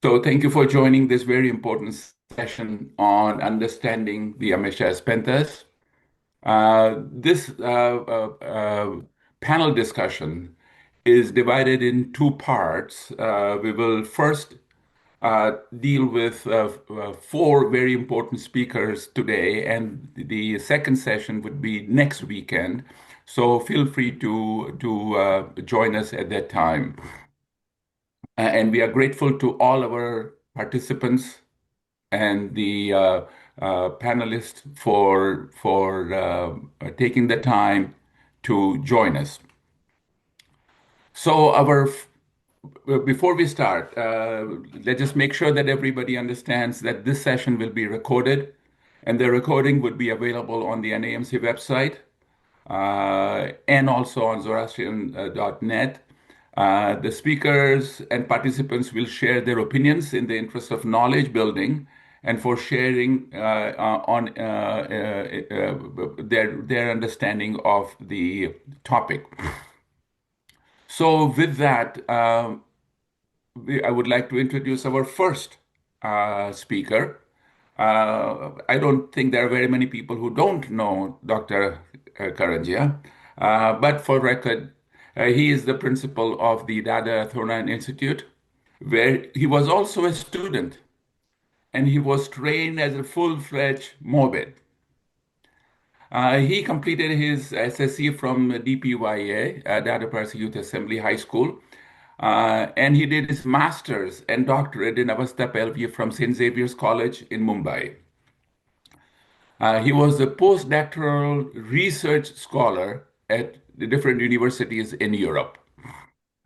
So thank you for joining this very important session on understanding the Amesha Spentas. This panel discussion is divided in two parts. We will first deal with four very important speakers today, and the second session would be next weekend. So feel free to join us at that time. And we are grateful to all our participants and the panelists for taking the time to join us. So before we start, let's just make sure that everybody understands that this session will be recorded, and the recording would be available on the NAMC website and also on Zoroastrian.net. The speakers and participants will share their opinions in the interest of knowledge building and for sharing on their understanding of the topic. So, with that, I would like to introduce our first speaker. I don't think there are very many people who don't know Dr. Karanjia, but for record, he is the principal of the Dada Thoran Institute, where he was also a student and he was trained as a full-fledged morbid. He completed his SSC from DPYA, Dada Parsi Youth Assembly High School, and he did his master's and doctorate in Avastha Pelvi from St. Xavier's College in Mumbai. He was a postdoctoral research scholar at the different universities in Europe.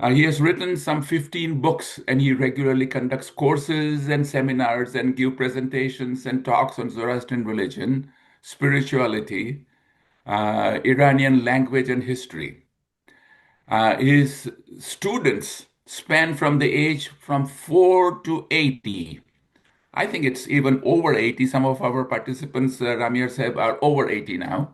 He has written some 15 books, and he regularly conducts courses and seminars and gives presentations and talks on Zoroastrian religion, spirituality, Iranian language and history. His students span from the age from 4 to 80. I think it's even over 80. Some of our participants, Ramir Sahib, are over 80 now.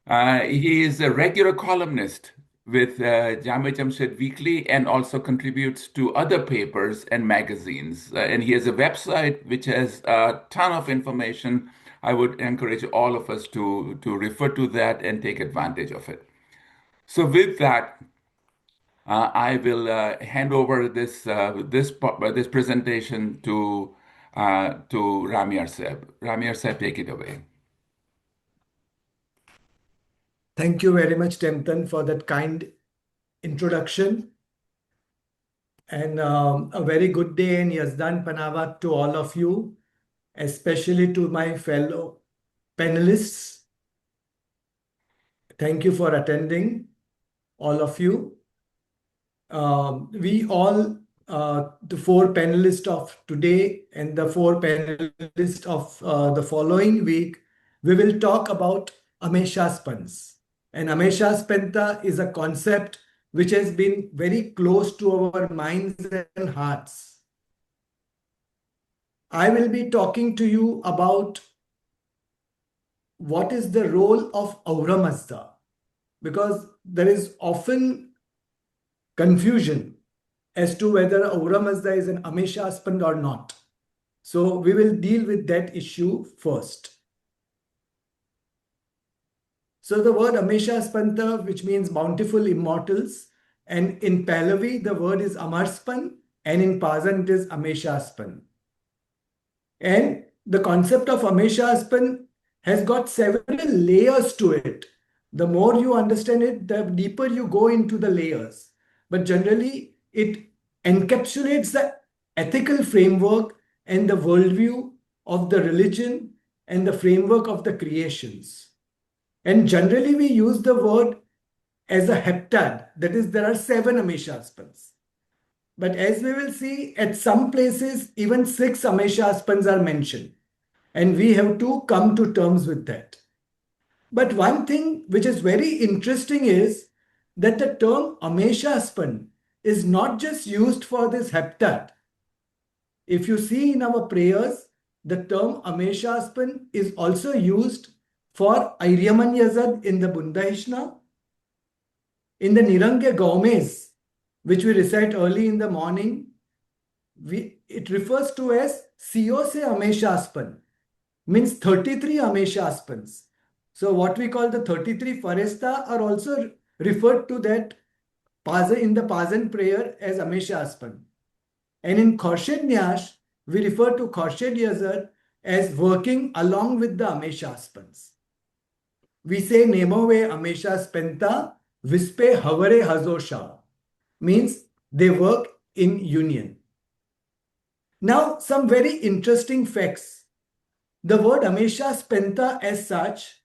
He is a regular columnist with Jame Jamshed Weekly and also contributes to other papers and magazines. And he has a website which has a ton of information. I would encourage all of us to refer to that and take advantage of it. So with that, I will hand over this presentation to Ramir Sahib. Ramir Sahib, take it away. Thank you very much, Tempton, for that kind introduction. And a very good day and Yazdan Panavat to all of you, especially to my fellow panelists. Thank you for attending, all of you. We all, the four panelists of today and the four panelists of the following week, we will talk about Amesha Spans. And Amesha Spenta is a concept which has been very close to our minds and hearts. I will be talking to you about what is the role of Aura Mazda, because there is often confusion as to whether Aura Mazda is an Amesha Spand or not. So we will deal with that issue first. So the word Amesha Spanta, which means bountiful immortals, and in Pahlavi, the word is Amarspan, and in Pazan, it is Amesha Span. And the concept of Amesha Span has got several layers to it. The more you understand it, the deeper you go into the layers. But generally, it encapsulates the ethical framework and the worldview of the religion and the framework of the creations. And generally, we use the word as a heptad. That is, there are 7 Amesha Spans. But as we will see, at some places, even 6 Amesha Spans are mentioned. And we have to come to terms with that. But one thing which is very interesting is that the term Amesha Span is not just used for this heptad. If you see in our prayers, the term Amesha Span is also used for Airyaman Yazad in the Bundahishna, in the Nirange Gaumes, which we recite early in the morning, it refers to as COC Ameshaspan, means 33 Ameshaspans. So what we call the 33 Faresta are also referred to that in the Pajan prayer as Ameshaspan. And in Khorshid Nyash, we refer to Khorshid Yazar as working along with the Ameshaspans. We say Nemove Amesha Spenta Vispe Havare Hazosha, means they work in union. Now, some very interesting facts. The word Amesha Spenta as such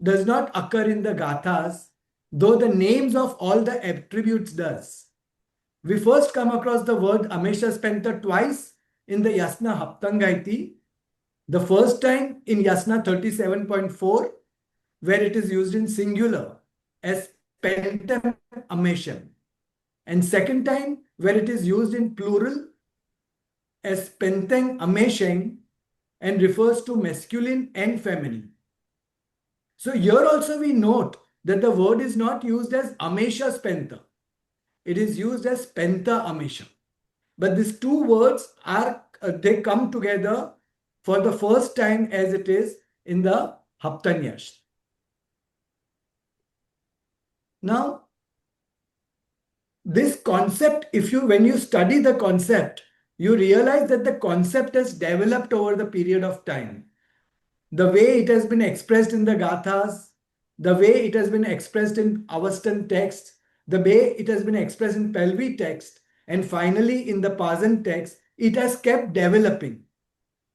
does not occur in the Gathas, though the names of all the attributes does. We first come across the word Amesha Spenta twice in the Yasna Haptangaiti. The first time in Yasna 37.4, where it is used in singular as Spentem Amesham. And second time, where it is used in plural as Penteng Amesheng and refers to masculine and feminine. So here also we note that the word is not used as Amesha Spenta. It is used as Spenta Amesha. But these two words are they come together for the first time as it is in the Haptanyash. Now, this concept, when you study the concept, you realize that the concept has developed over the period of time. The way it has been expressed in the Gathas, the way it has been expressed in Avastan text, the way it has been expressed in Pelvi text, and finally in the Pajan text, it has kept developing.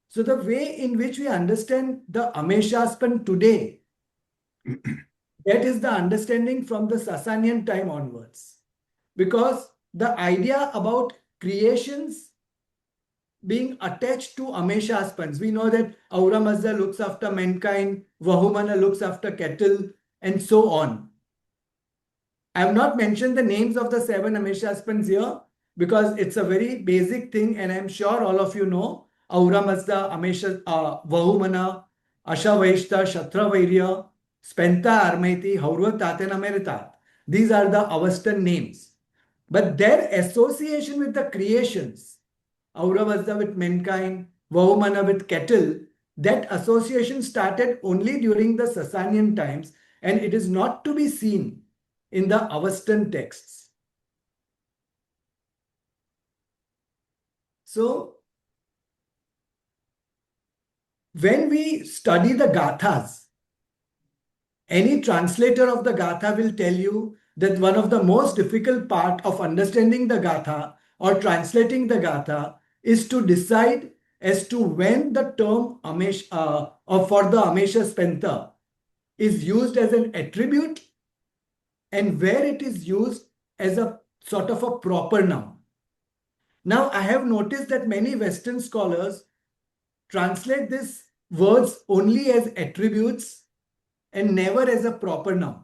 So the way in which we understand the Ameshaspan today, that is the understanding from the Sasanian time onwards. Because the idea about creations being attached to Ameshaspans, we know that Aura Mazda looks after mankind, Vahumana looks after cattle, and so on. I have not mentioned the names of the 7 Ameshaspans here because it's a very basic thing, and I'm sure all of you know. Aura Mazda, Amesha, Vahumana, Asha Vaishta, Shatra Vairya, Spenta Armaiti, Haurva Taten Ameritat. These are the Avastan names. But their association with the creations, Aura Mazda with mankind, Vahumana with cattle, that association started only during the Sasanian times, and it is not to be seen in the Avastan texts. So, when we study the Gathas, any translator of the Gatha will tell you that one of the most difficult part of understanding the Gatha or translating the Gatha is to decide as to when the term for the Amesha Spenta is used as an attribute and where it is used as a sort of a proper noun. Now, I have noticed that many Western scholars translate these words only as attributes and never as a proper noun.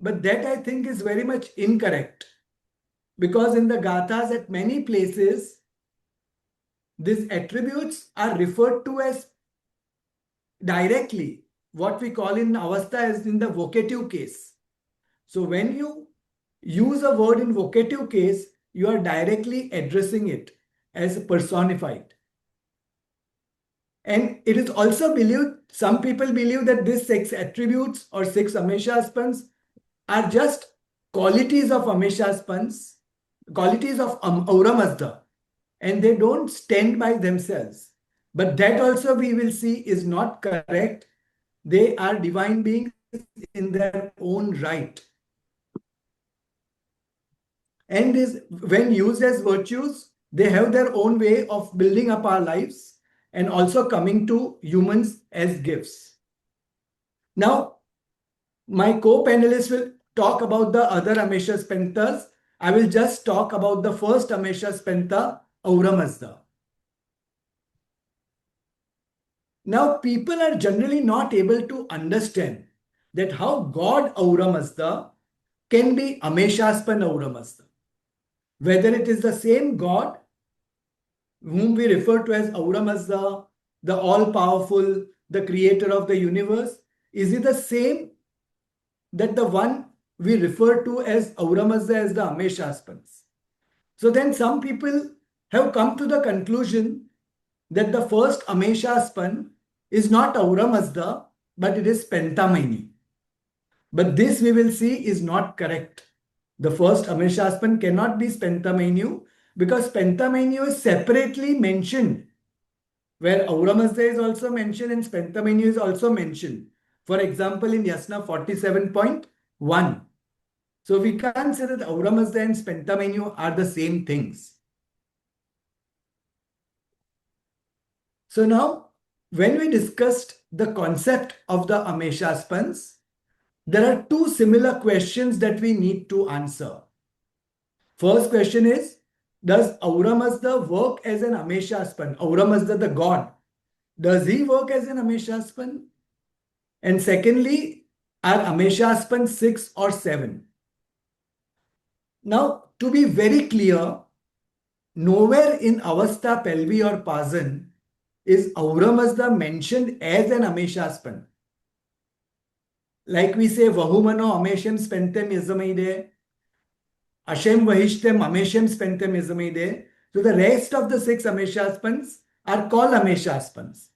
But that I think is very much incorrect because in the Gathas at many places, these attributes are referred to as directly what we call in Avastha as in the vocative case. So when you use a word in vocative case, you are directly addressing it as personified. And it is also believed, some people believe that these 6 attributes or 6 Ameshaspans are just qualities of Ameshaspans, qualities of Aura Mazda, and they don't stand by themselves. But that also we will see is not correct. They are divine beings in their own right. And when used as virtues, they have their own way of building up our lives and also coming to humans as gifts. Now, my co-panelists will talk about the other Amesha Spentas. I will just talk about the first Amesha Spenta, Aura Mazda. Now, people are generally not able to understand that how God Aura Mazda can be Ameshaspan Aura Mazda. Whether it is the same God whom we refer to as Aura Mazda, the all-powerful, the creator of the universe, is he the same that the one we refer to as Aura Mazda as the Ameshaspans? So then some people have come to the conclusion that the first Amesha spun is not Aura Mazda, but it is Pentamini. But this we will see is not correct. The first Amesha spun cannot be Pentaminu because Pentaminu is separately mentioned, where Aura Mazda is also mentioned and Pentaminu is also mentioned. For example, in Yasna 47.1. So we can't say that Aura Mazda and Pentaminu are the same things. So now, when we discussed the concept of the Amesha spans, there are two similar questions that we need to answer. First question is, does Aura Mazda work as an Amesha span? Aura Mazda, the god, does he work as an Amesha span? And secondly, are Amesha span 6 or 7? Now, to be very clear, nowhere in Avastha, Pelvi or Pasan is Aura Mazda mentioned as an Amesha span. Like we say, Vahumano Ameshem Spentem Yizamaide, Ashem Vahishtem Ameshem Spentem Yizamaide. So the rest of the 6 Amesha spans are called Amesha spans.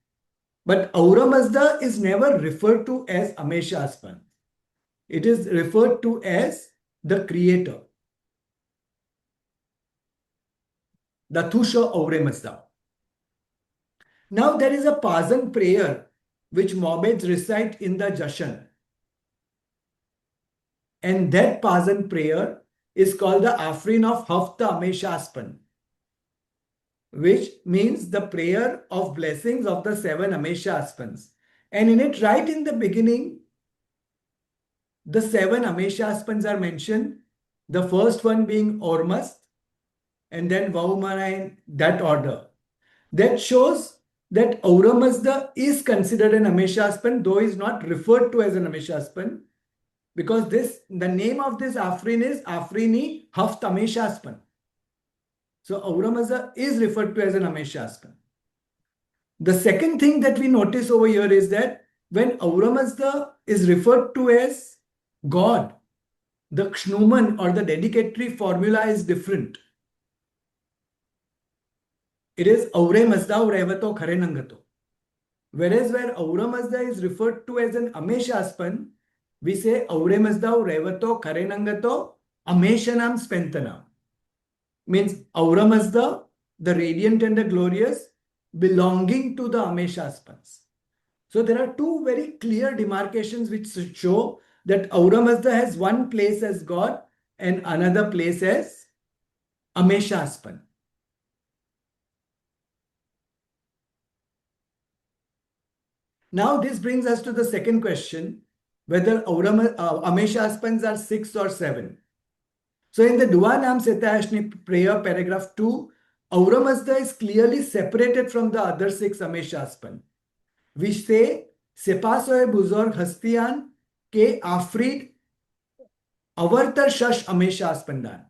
But Aura Mazda is never referred to as Amesha span. It is referred to as the creator. The Thusha Aure Mazda. Now there is a Pasan prayer which Morbeds recite in the Jashan. And that Pasan prayer is called the Afrin of Hafta Ameshaspan, which means the prayer of blessings of the 7 Ameshaspans. And in it, right in the beginning, the 7 Ameshaspans are mentioned. The first one being Ormast, and then Vaumana in that order. That shows that Aura Mazda is considered an Ameshaspan, though is not referred to as an Ameshaspan, because the name of this Afrin is Afrini Haft Ameshaspan. So Aura Mazda is referred to as an Ameshaspan. The second thing that we notice over here is that when Aura Mazda is referred to as God, the Kshnuman or the dedicatory formula is different. It is Aure Mazda Urevato Kharenangato. Whereas where Aura Mazda is referred to as an Ameshaspan, we say Aure Mazda Urevato Kharenangato Ameshanam Spentanam. Means Aura Mazda, the radiant and the glorious, belonging to the Ameshaspans. So there are two very clear demarcations which show that Aura Mazda has one place as God and another place as Ameshaspan. Now this brings us to the second question, whether Ameshaspans are 6 or 7. So in the Dua Nam Setashni prayer, paragraph 2, Aura Mazda is clearly separated from the other 6 Ameshaspan, which say, Sepasoe Buzorg Hastiyan ke Afrid Avartar Shash Ameshaspandan.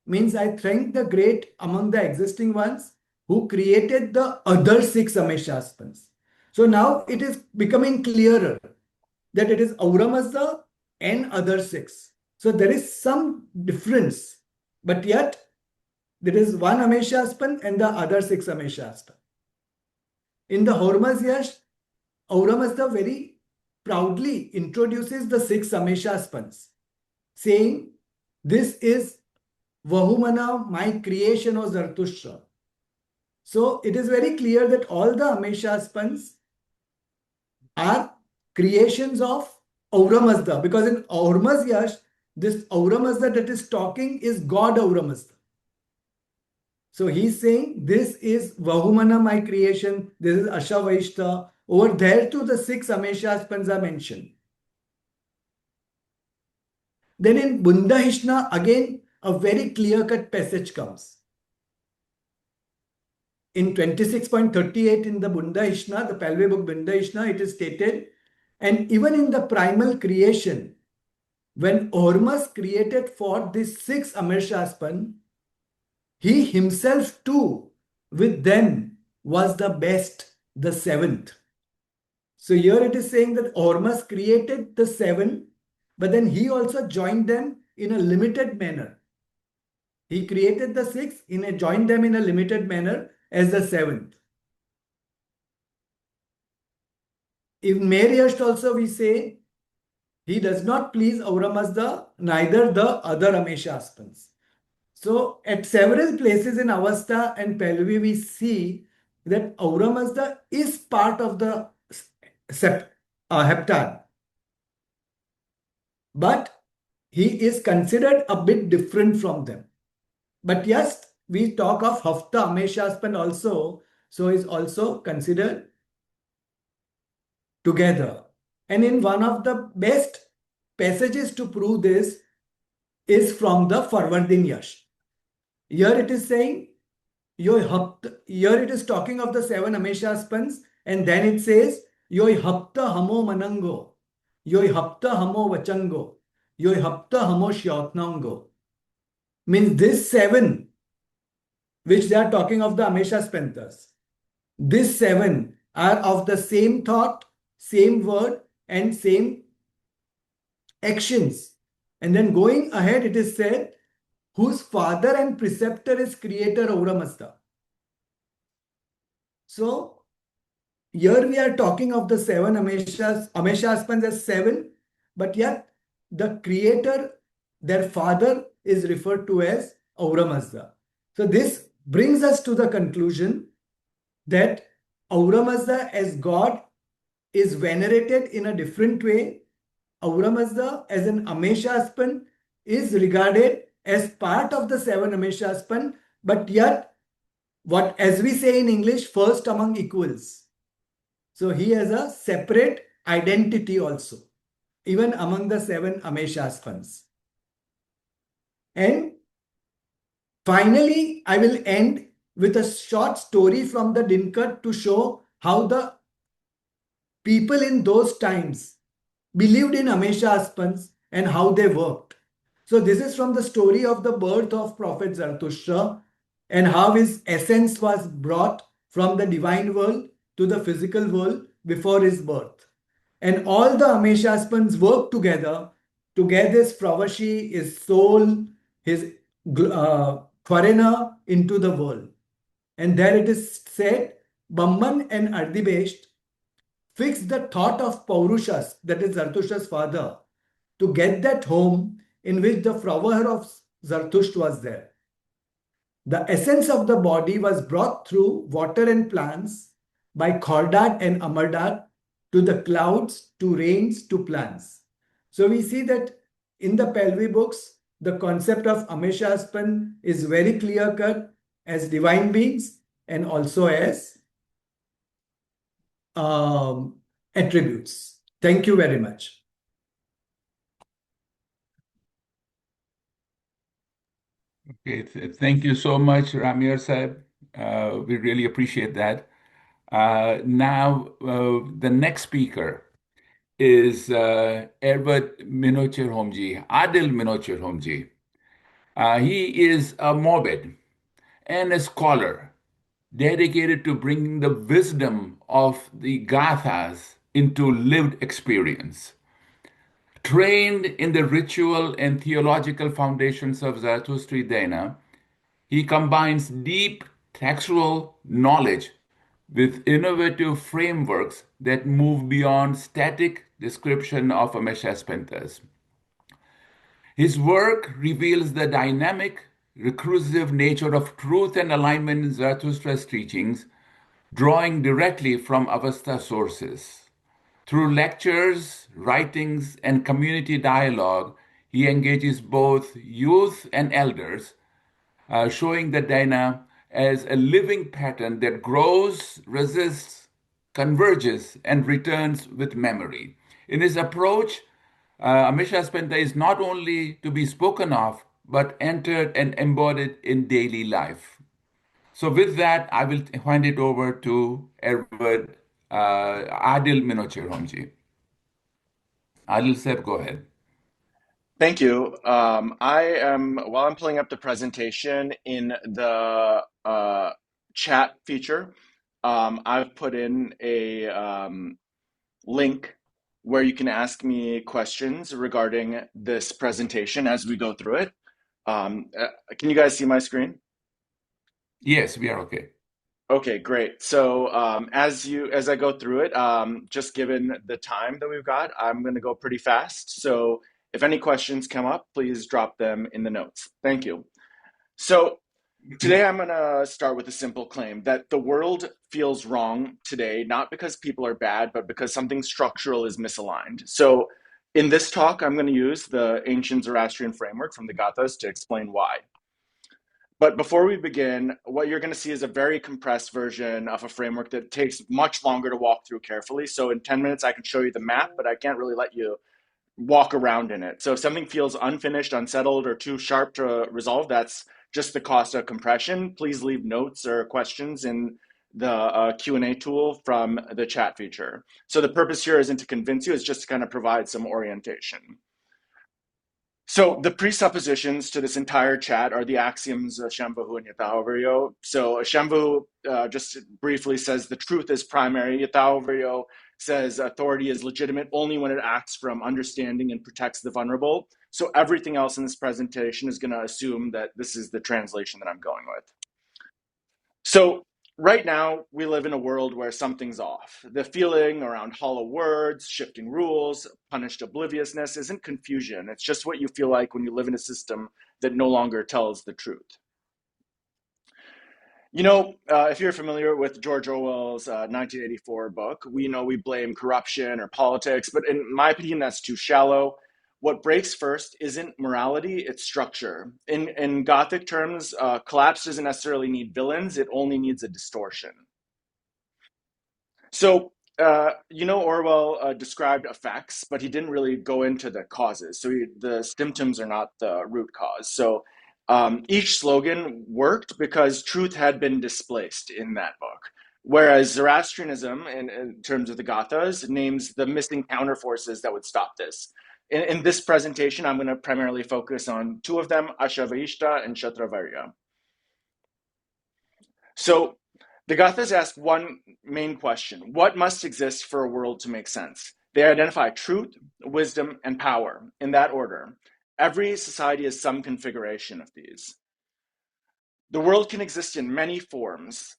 Means I thank the great among the existing ones who created the other 6 Ameshaspans. So now it is becoming clearer that it is Aura Mazda and other 6. So there is some difference, but yet there is one Ameshaspan and the other 6 Ameshaspan. In the Hormaz Yash, Aura Mazda very proudly introduces the 6 Ameshaspans, saying, this is Vahumana, my creation of Zartushtra. So it is very clear that all the Ameshaspans are creations of Aura Mazda, because in Hormaz Yash, this Aura Mazda that is talking is God Aura Mazda. So he's saying, this is Vahumana, my creation, this is Asha Vaishta. Over there too, the 6 Ameshaspans are mentioned. Then in Bunda Hishna, again, a very clear-cut passage comes. In 26.38 in the Bunda Hishna, the Palve book Bunda Hishna, it is stated, and even in the primal creation, when Ormus created for this 6 Ameshaspan, he himself too, with them, was the best, the 7th. So here it is saying that Ormus created the 7, but then he also joined them in a limited manner. He created the six, he joined them in a limited manner as the seventh. In Mariyasht also we say he does not please Auramazda, neither the other Amesha husbands. So at several places in Avasta and Pallavi, we see that Auramazda is part of the heptad, but he is considered a bit different from them. But yes, we talk of Hafta Amesha husband also, so is also considered together. And in one of the best passages to prove this is from the Farvardin Yash. Here it is saying, here it is talking of the seven Amesha husbands, and then it says, Yoi hapta hamo manango, Yoi hapta hamo vachango, Yoi hapta hamo shyotnango. Means this seven, which they are talking of the Amesha Spentas, these seven are of the same thought, same word, and same actions. And then going ahead, it is said, whose father and preceptor is creator Auramazda. So here we are talking of the seven Amesha husbands as seven, but yet the creator, their father, is referred to as Auramazda. So this brings us to the conclusion that Auramazda as God is venerated in a different way. Auramazda as an Amesha husband is regarded as part of the seven Amesha husband, but yet what, as we say in English, first among equals. So he has a separate identity also, even among the seven Amesha husbands. And finally, I will end with a short story from the Dinkat to show how the people in those times believed in Amesha husbands and how they worked. So this is from the story of the birth of Prophet Zarathustra and how his essence was brought from the divine world to the physical world before his birth. And all the Amesha husbands worked together to get his Pravashi, his soul, his Kwarena into the world. And there it is said, Bamman and Ardibesht fixed the thought of Paurushas, that is Zartushtra's father, to get that home in which the flower of Zartusht was there. The essence of the body was brought through water and plants by Khordad and Amardad to the clouds, to rains, to plants. So we see that in the Pelvi books, the concept of Amesha husband is very clear cut as divine beings and also as um, attributes. Thank you very much. Okay, thank you so much, Ramir Saib. We really appreciate that. Now, the next speaker is Ervat Minocher Homji, Adil Minocher Homji. He is a morbid and a scholar dedicated to bringing the wisdom of the Gathas into lived experience. Trained in the ritual and theological foundations of Zarathustra, he combines deep textual knowledge with innovative frameworks that move beyond static description of Amesha Spentas. His work reveals the dynamic, recursive nature of truth and alignment in Zarathustra's teachings, drawing directly from Avesta sources. Through lectures, writings, and community dialogue, he engages both youth and elders, showing the Dhyana as a living pattern that grows, resists, converges, and returns with memory. In his approach, Amesha Spenta is not only to be spoken of, but entered and embodied in daily life. So, with that, I will hand it over to Edward Adil Minochiromji. Adil Seb, go ahead. Thank you. While I'm pulling up the presentation in the chat feature, I've put in a link where you can ask me questions regarding this presentation as we go through it. Can you guys see my screen? Yes, we are okay. Okay, great. So as I go through it, just given the time that we've got, I'm going to go pretty fast. So if any questions come up, please drop them in the notes. Thank you. So today I'm going to start with a simple claim that the world feels wrong today, not because people are bad, but because something structural is misaligned. So in this talk, I'm going to use the ancient Zoroastrian framework from the Gathas to explain why. But before we begin, what you're going to see is a very compressed version of a framework that takes much longer to walk through carefully. So in 10 minutes, I can show you the map, but I can't really let you walk around in it. So if something feels unfinished, unsettled, or too sharp to resolve, that's just the cost of compression. Please leave notes or questions in the Q&A tool from the chat feature. So the purpose here isn't to convince you, it's just to kind of provide some orientation. So the presuppositions to this entire chat are the axioms of Shambhavu and Yathavaryo. So Shambhavu just briefly says the truth is primary. Yathavaryo says authority is legitimate only when it acts from understanding and protects the vulnerable. So everything else in this presentation is going to assume that this is the translation that I'm going with. So right now, we live in a world where something's off. The feeling around hollow words, shifting rules, punished obliviousness isn't confusion. It's just what you feel like when you live in a system that no longer tells the truth. You know, if you're familiar with George Orwell's 1984 book, we know we blame corruption or politics, but in my opinion, that's too shallow. What breaks first isn't morality, it's structure. In Gothic terms, collapse doesn't necessarily need villains, it only needs a distortion. So, Orwell described effects, but he didn't really go into the causes. So the symptoms are not the root cause. So each slogan worked because truth had been displaced in that book. Whereas Zoroastrianism, in terms of the Gathas, names the missing counterforces that would stop this. In this presentation, I'm going to primarily focus on two of them, Ashavaishta and Kshatravarya. So the Gathas ask one main question: what must exist for a world to make sense? They identify truth, wisdom, and power in that order. Every society has some configuration of these. The world can exist in many forms.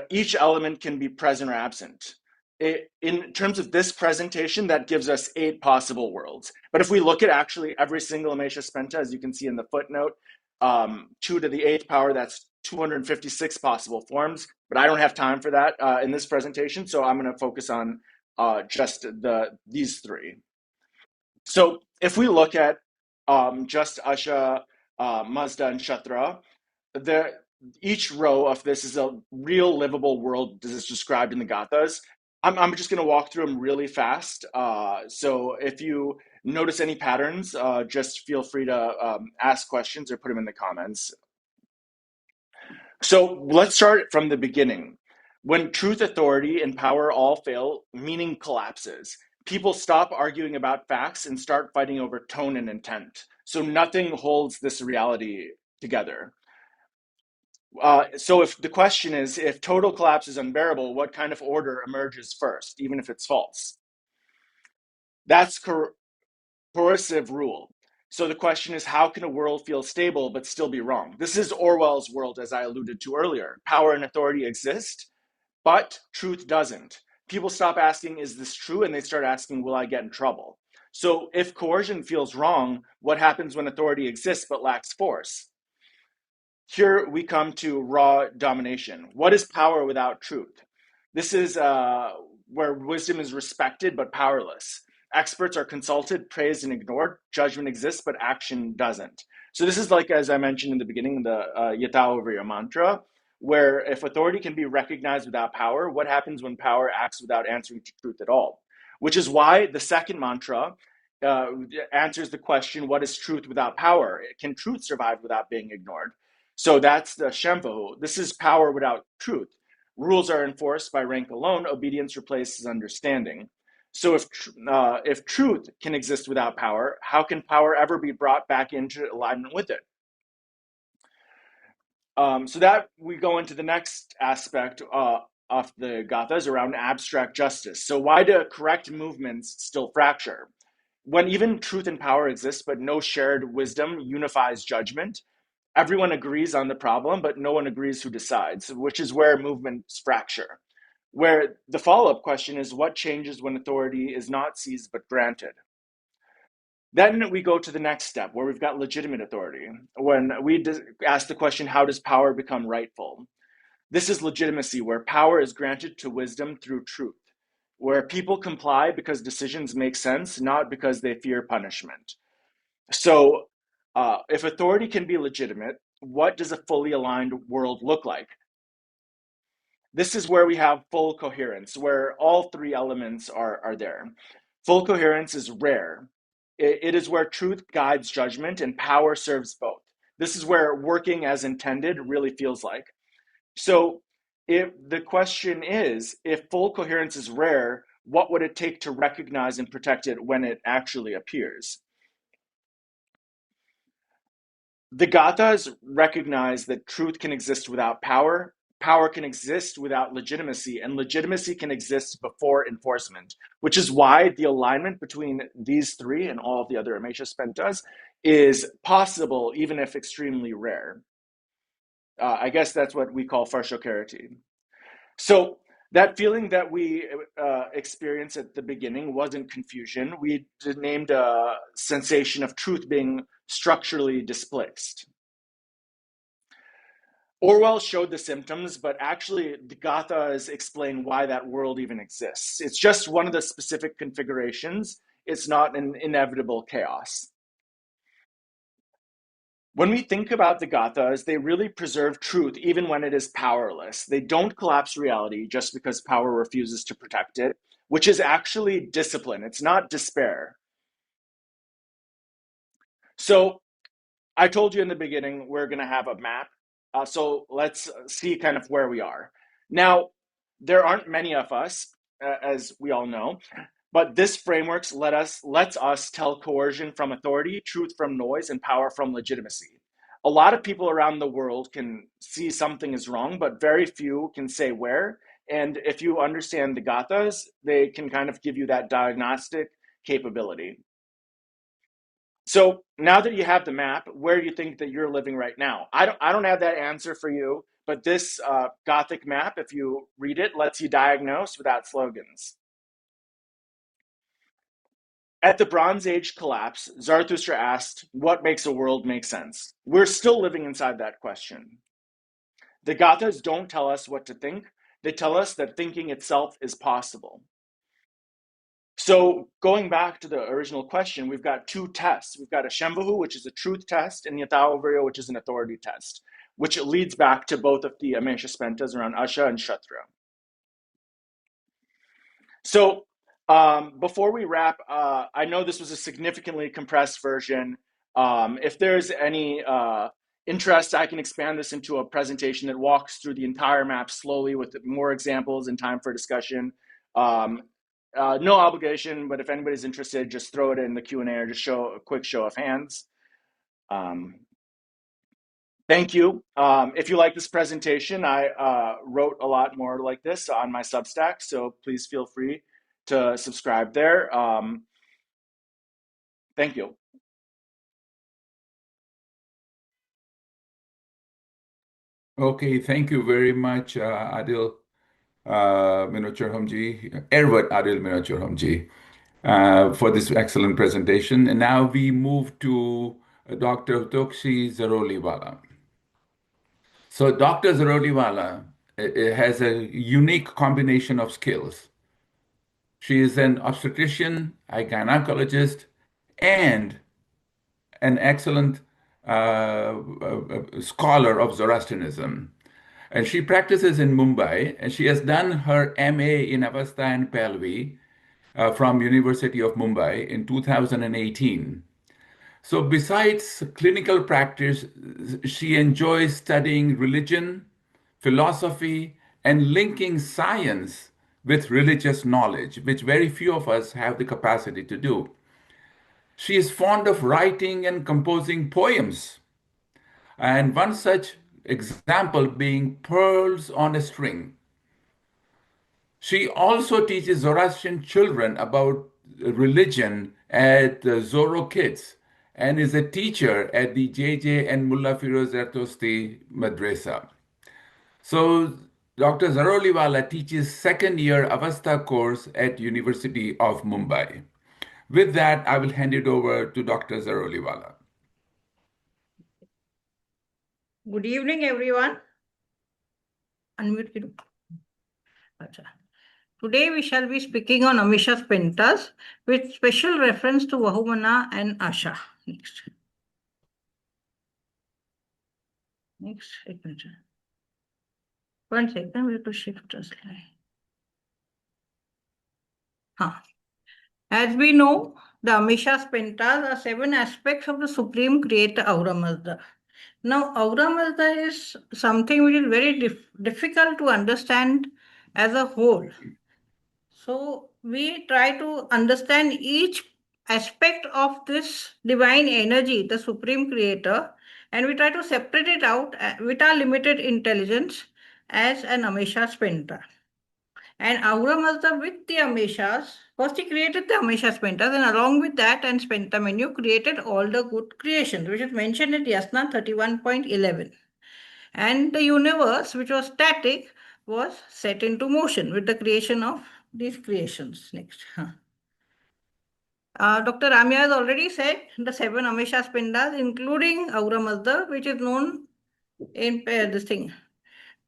Each element can be present or absent. In terms of this presentation, that gives us 8 possible worlds. But if we look at actually every single Amesha Spenta, as you can see in the footnote, 2 to the 8th power, that's 256 possible forms. But I don't have time for that in this presentation, so I'm going to focus on just these 3. So if we look at just Asha, Mazda, and Shatra, the each row of this is a real livable world that is described in the Gathas. I'm just going to walk through them really fast. So if you notice any patterns, just feel free to ask questions or put them in the comments. So let's start from the beginning. When truth, authority, and power all fail, meaning collapses. People stop arguing about facts and start fighting over tone and intent. So nothing holds this reality together. So if the question is, if total collapse is unbearable, what kind of order emerges first, even if it's false? That's coercive rule. So the question is, how can a world feel stable but still be wrong? This is Orwell's world, as I alluded to earlier. Power and authority exist, but truth doesn't. People stop asking, is this true? And they start asking, will I get in trouble? So if coercion feels wrong, what happens when authority exists but lacks force? Here we come to raw domination. What is power without truth? This is where wisdom is respected but powerless. Experts are consulted, praised, and ignored. Judgment exists, but action doesn't. So this is like, as I mentioned in the beginning, the Yatha mantra, where if authority can be recognized without power, what happens when power acts without answering to truth at all? Which is why the second mantra answers the question, what is truth without power? Can truth survive without being ignored? So that's the Shambhavu. This is power without truth. Rules are enforced by rank alone. Obedience replaces understanding. So if truth can exist without power, how can power ever be brought back into alignment with it? So that we go into the next aspect of the Gathas around abstract justice. So why do correct movements still fracture? when even truth and power exist, but no shared wisdom unifies judgment, everyone agrees on the problem, but no one agrees who decides, which is where movements fracture. Where the follow up question is what changes when authority is not seized but granted? Then we go to the next step where we've got legitimate authority. When we ask the question, how does power become rightful? This is legitimacy, where power is granted to wisdom through truth, where people comply because decisions make sense, not because they fear punishment. So, if authority can be legitimate, what does a fully aligned world look like? This is where we have full coherence, where all three elements are there. Full coherence is rare. It is where truth guides judgment and power serves both. This is where working as intended really feels like. So, if the question is, if full coherence is rare, what would it take to recognize and protect it when it actually appears? The Gathas recognize that truth can exist without power, power can exist without legitimacy, and legitimacy can exist before enforcement, which is why the alignment between these three and all of the other Amesha Spentas is possible, even if extremely rare. I guess that's what we call farshokarity. So that feeling that we experienced at the beginning wasn't confusion. We named a sensation of truth being structurally displaced. Orwell showed the symptoms, but actually the Gathas explain why that world even exists. It's just one of the specific configurations. It's not an inevitable chaos. When we think about the Gathas, they really preserve truth even when it is powerless. They don't collapse reality just because power refuses to protect it, which is actually discipline. It's not despair. So I told you in the beginning, we're going to have a map. So let's see kind of where we are. Now, there aren't many of us, as we all know, but this framework lets us tell coercion from authority, truth from noise, and power from legitimacy. A lot of people around the world can see something is wrong, but very few can say where. And if you understand the Gathas, they can kind of give you that diagnostic capability. So now that you have the map, where do you think that you're living right now? I don't have that answer for you, but this Gothic map, if you read it, lets you diagnose without slogans. At the Bronze Age collapse, Zarathustra asked, what makes a world make sense? We're still living inside that question. The Gathas don't tell us what to think, they tell us that thinking itself is possible. So going back to the original question, we've got two tests. We've got a Shembahu, which is a truth test, and Yathavriya, which is an authority test, which leads back to both of the Amesha Spentas around Asha and Shatra. So before we wrap, I know this was a significantly compressed version. If there's any interest, I can expand this into a presentation that walks through the entire map slowly with more examples and time for discussion. Um, no obligation, but if anybody's interested, just throw it in the Q&A or just show a quick show of hands. Um, Thank you. If you like this presentation, I wrote a lot more like this on my Substack, so please feel free to subscribe there. Thank you. Okay, thank you very much, Adil Minochurhamji, Erwat Adil Minochurhamji, for this excellent presentation. And now we move to Dr. Tokshi Zaroliwala. So Dr. Zaroliwala has a unique combination of skills. She is an obstetrician, a gynecologist, and an excellent scholar of Zoroastrianism. And she practices in Mumbai, and she has done her MA in Avesta and Pahlavi from University of Mumbai in 2018. So besides clinical practice, she enjoys studying religion, philosophy, and linking science with religious knowledge, which very few of us have the capacity to do. She is fond of writing and composing poems, and one such example being Pearls on a String. She also teaches Zoroastrian children about religion at Zoro Kids and is a teacher at the JJ and Mullah Firoz Ertosti Madrasa. So Dr. Zaroliwala teaches second year Avastha course at University of Mumbai. With that, I will hand it over to Dr. Zaroliwala. Good evening, everyone. Unmute kilo. Acha. Today we shall be speaking on Amesha Spentas with special reference to Vahumana and Asha. Next. Next. One second, we have to shift the slide. As we know, the Amesha Spentas are 7 aspects of the Supreme Creator Aura Mazda. Now, Aura Mazda is something which is very difficult to understand as a whole. So we try to understand each aspect of this divine energy, the Supreme Creator, and we try to separate it out with our limited intelligence as an Amesha Spenta. And Aura Mazda with the Ameshas, first he created the Amesha Spentas, and along with that and Spenta menu created all the good creations, which is mentioned in Yasna 31.11. And the universe, which was static, was set into motion with the creation of these creations. Next. Dr. Ramya has already said the 7 Amesha Spendas, including Aura Mazda, which is known in this thing,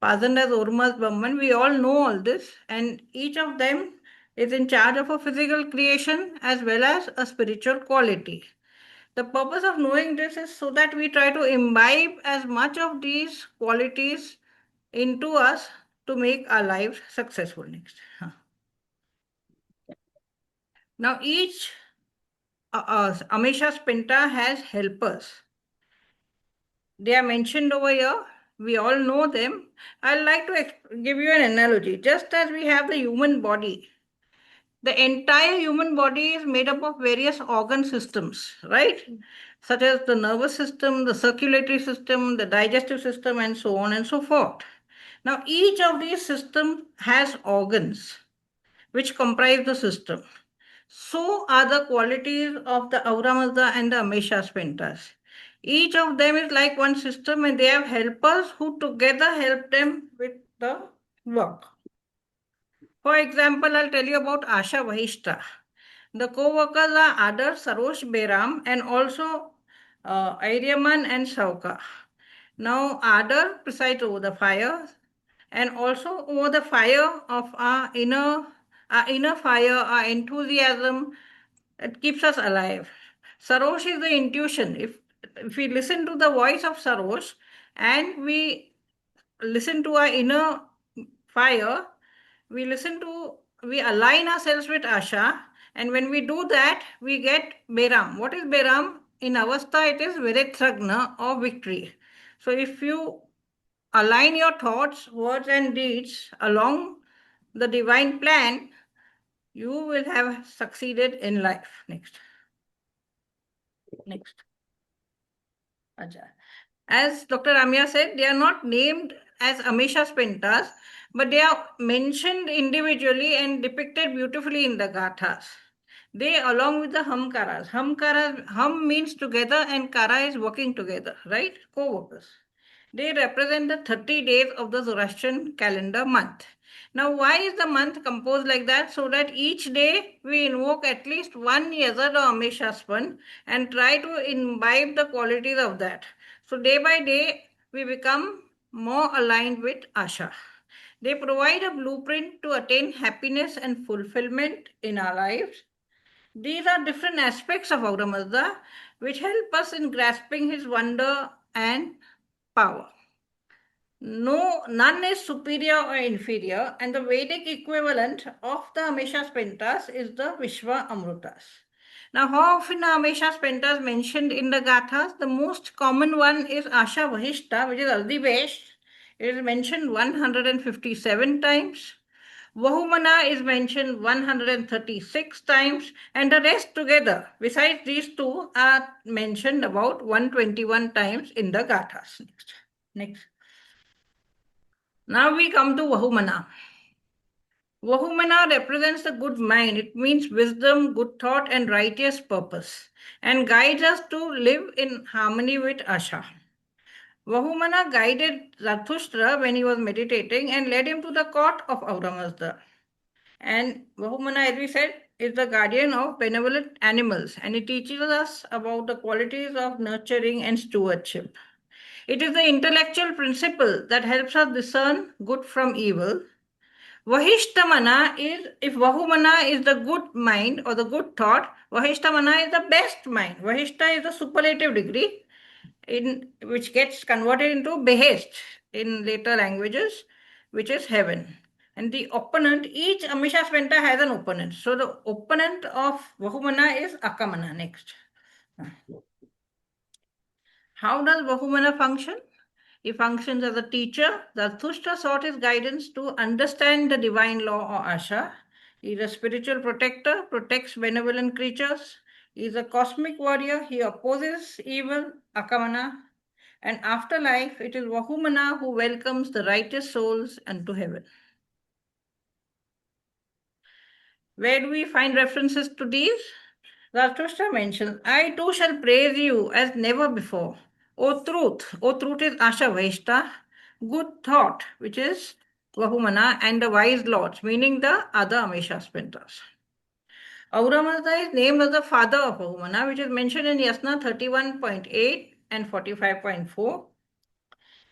Pazand as Urmas Brahman. We all know all this, and each of them is in charge of a physical creation as well as a spiritual quality. The purpose of knowing this is so that we try to imbibe as much of these qualities into us to make our lives successful. Next. Now, each Amesha Spenta has helpers. They are mentioned over here. We all know them. I'd like to give you an analogy. Just as we have the human body, the entire human body is made up of various organ systems, right? Such as the nervous system, the circulatory system, the digestive system, and so on and so forth. Now, each of these systems has organs which comprise the system. So are the qualities of the Aura Mazda and the Amesha Spentas. Each of them is like one system and they have helpers who together help them with the work. For example, I'll tell you about Asha Vahishta. The co-workers are Adar, Sarosh, Beram and also Aryaman and Sauka. Now Adar presides over the fire and also over the fire of our inner fire, our enthusiasm. It keeps us alive. Sarosh is the intuition. If we listen to the voice of Sarosh and we listen to our inner fire, we align ourselves with Asha, and when we do that, we get Beram. What is Beram? In Avastha, it is Veretragna or victory. So if you align your thoughts, words, and deeds along the divine plan, you will have succeeded in life. Next. As Dr. Ramya said, they are not named as Amesha Spentas, but they are mentioned individually and depicted beautifully in the Gathas. They, along with the Hamkaras, Ham means together and Kara is working together, right? Co-workers. They represent the 30 days of the Zoroastrian calendar month. Now, why is the month composed like that? So that each day we invoke at least one Yazad or Ameshaspan and try to imbibe the qualities of that. So day by day, we become more aligned with Asha. They provide a blueprint to attain happiness and fulfillment in our lives. These are different aspects of Aura Mazda which help us in grasping his wonder and power. No, none is superior or inferior, and the Vedic equivalent of the Amesha Spentas is the Vishwa Amrutas. Now, how often are Amesha Spentas mentioned in the Gathas? The most common one is Asha Vahishta, which is Aldivesh. It is mentioned 157 times. Vahumana is mentioned 136 times, and the rest together, besides these two, are mentioned about 121 times in the Gathas. Next. Now we come to Vahumana. Vahumana represents the good mind. It means wisdom, good thought, and righteous purpose, and guides us to live in harmony with Asha. Vahumana guided Zarathustra when he was meditating and led him to the court of Auramazda. And Vahumana, as we said, is the guardian of benevolent animals, and it teaches us about the qualities of nurturing and stewardship. It is the intellectual principle that helps us discern good from evil. Vahishtamana is, if Vahumana is the good mind or the good thought, Vahishtamana is the best mind. Vahishta is the superlative degree in which gets converted into behest in later languages, which is heaven. And the opponent, each Amisha Spenta has an opponent. So the opponent of Vahumana is Akamana next. How does Vahumana function? He functions as a teacher. Zarathustra sought his guidance to understand the divine law or Asha. He is a spiritual protector, protects benevolent creatures. He is a cosmic warrior. He opposes evil, Akamana. And after life, it is Vahumana who welcomes the righteous souls unto heaven. Where do we find references to these? Zarathustra mentions, I too shall praise you as never before. O truth! O truth is Asha Vaishta, good thought, which is Vahumana, and the wise lords, meaning the other Amesha Spentas. Auramazda is named as the father of Vahumana, which is mentioned in Yasna 31.8 and 45.4.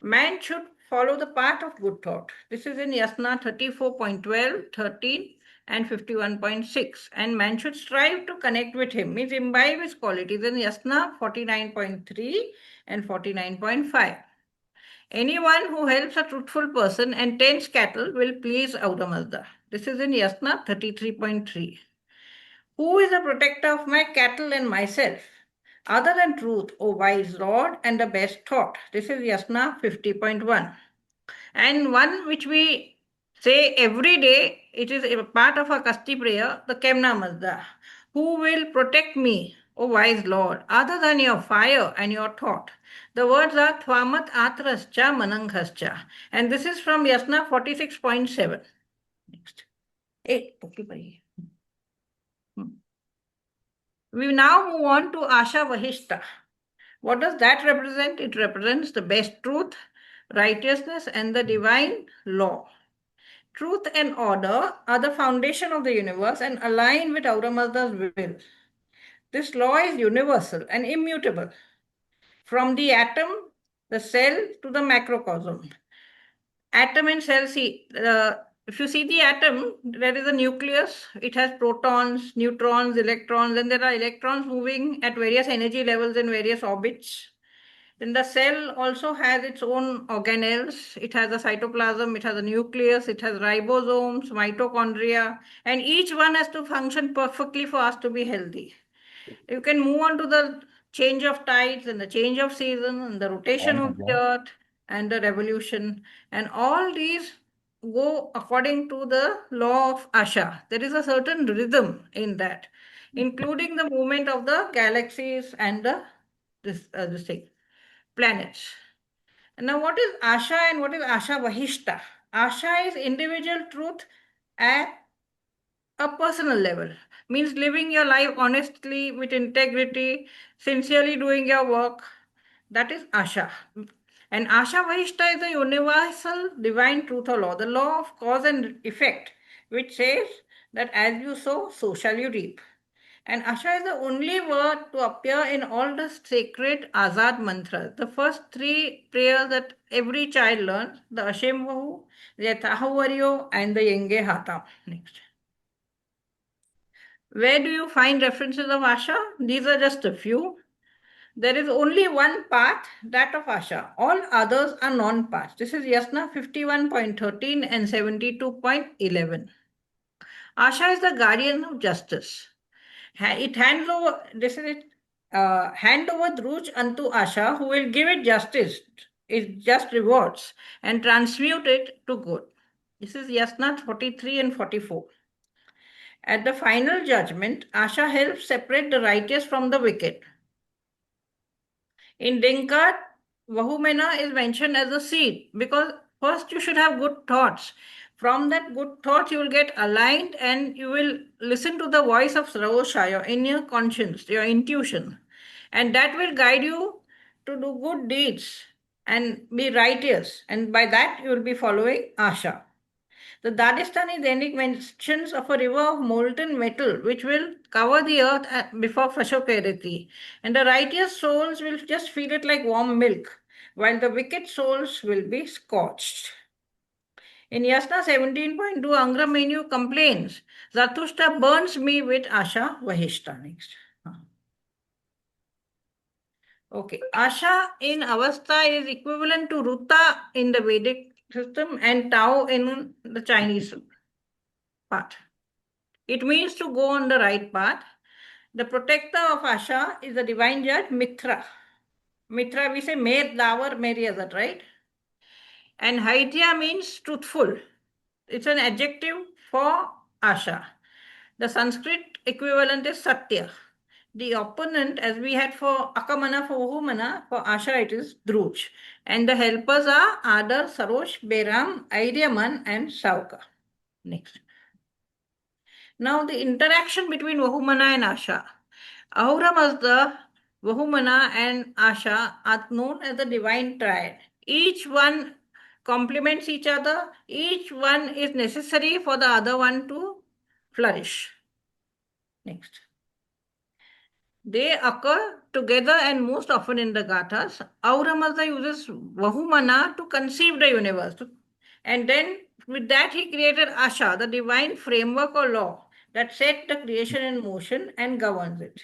Man should follow the path of good thought. This is in Yasna 34.12, 13, and 51.6. And man should strive to connect with him, means imbibe his qualities in Yasna 49.3 and 49.5. Anyone who helps a truthful person and tends cattle will please Auramazda. This is in Yasna 33.3. Who is the protector of my cattle and myself? Other than truth, O wise Lord, and the best thought. This is Yasna 50.1. And one which we say every day, it is a part of our Kasti prayer, the Kemna Mazda. Who will protect me, O wise Lord, other than your fire and your thought? The words are Thwamat Atrascha Mananghascha. And this is from Yasna 46.7. Next. 8. We now move on to Asha Vahishta. What does that represent? It represents the best truth, righteousness, and the divine law. Truth and order are the foundation of the universe and align with Auramazda's will. This law is universal and immutable. From the atom, the cell, to the macrocosm. Atom and cell, if you see the atom, there is a nucleus. It has protons, neutrons, electrons, and there are electrons moving at various energy levels in various orbits. Then the cell also has its own organelles. It has a cytoplasm, it has a nucleus, it has ribosomes, mitochondria, and each one has to function perfectly for us to be healthy. You can move on to the change of tides and the change of season and the rotation of the earth and the revolution. And all these go according to the law of Asha. There is a certain rhythm in that, including the movement of the galaxies and this thing, planets. And now, what is Asha and what is Asha Vahishta? Asha is individual truth at a personal level, means living your life honestly with integrity, sincerely doing your work. That is Asha. And Asha Vahishta is the universal divine truth or law, the law of cause and effect, which says that as you sow, so shall you reap. And Asha is the only word to appear in all the sacred Azad mantras. The first three prayers that every child learns, the Ashem Vahu, the Yatahavaryo, and the Yenge Hatam. Next. Where do you find references of Asha? These are just a few. There is only one path, that of Asha. All others are non-paths. This is Yasna 51.13 and 72.11. Asha is the guardian of justice. It hands over, this is it, hand over Druj unto Asha, who will give it justice, it just rewards, and transmute it to good. This is Yasna 43 and 44. At the final judgment, Asha helps separate the righteous from the wicked. In Dinka, Vahumena is mentioned as a seed because first you should have good thoughts. From that good thoughts, you will get aligned and you will listen to the voice of Sarosha, your inner conscience, your intuition. And that will guide you to do good deeds and be righteous. And by that, you will be following Asha. The Dagestani Dainik mentions of a river of molten metal which will cover the earth before Fashokereti. And the righteous souls will just feel it like warm milk, while the wicked souls will be scorched. In Yasna 17.2, Angra complains, Zatushta burns me with Asha Vahishta. Next. Okay. Asha in Avastha is equivalent to Ruta in the Vedic system and Tao in the Chinese part. It means to go on the right path. The protector of Asha is the divine judge Mitra. Mitra, we say Mer Davar Meriyazat, right? And Haitya means truthful. It's an adjective for Asha. The Sanskrit equivalent is Satya. The opponent, as we had for Akamana, for Vahumana, for Asha it is Druj. And the helpers are Adar, Sarosh, Beram, Aidyaman, and Sauka. Next. Now the interaction between Vahumana and Asha. Ahura Mazda, Vahumana, and Asha are known as the divine triad. Each one complements each other. Each one is necessary for the other one to flourish. Next. They occur together and most often in the Gathas. Ahura Mazda uses Vahumana to conceive the universe. And then with that he created Asha, the divine framework or law that set the creation in motion and governs it.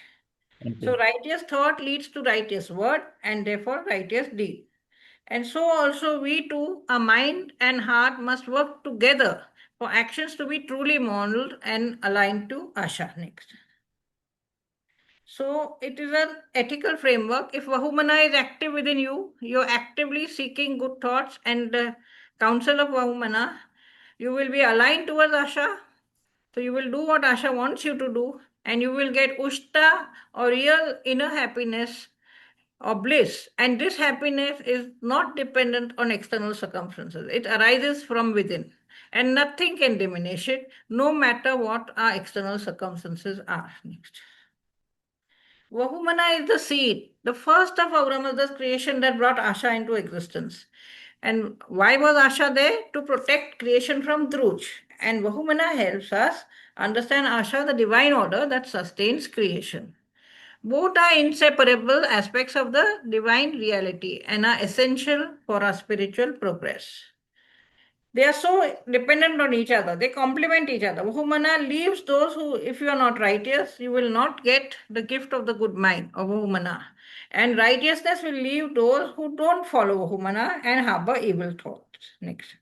Okay. So righteous thought leads to righteous word and therefore righteous deed. And so also we too, our mind and heart must work together for actions to be truly modeled and aligned to Asha. Next. So it is an ethical framework. If Vahumana is active within you, you're actively seeking good thoughts and the counsel of Vahumana, you will be aligned towards Asha. So you will do what Asha wants you to do, and you will get Ushta or real inner happiness or bliss. And this happiness is not dependent on external circumstances. It arises from within. And nothing can diminish it, no matter what our external circumstances are. Next. Vahumana is the seed, the first of Aurama's creation that brought Asha into existence. And why was Asha there? To protect creation from Dhruj. And Vahumana helps us understand Asha, the divine order that sustains creation. Both are inseparable aspects of the divine reality and are essential for our spiritual progress. They are so dependent on each other. They complement each other. Vahumana leaves those who, if you are not righteous, you will not get the gift of the good mind of Vahumana. And righteousness will leave those who don't follow Vahumana and harbor evil thoughts. Next.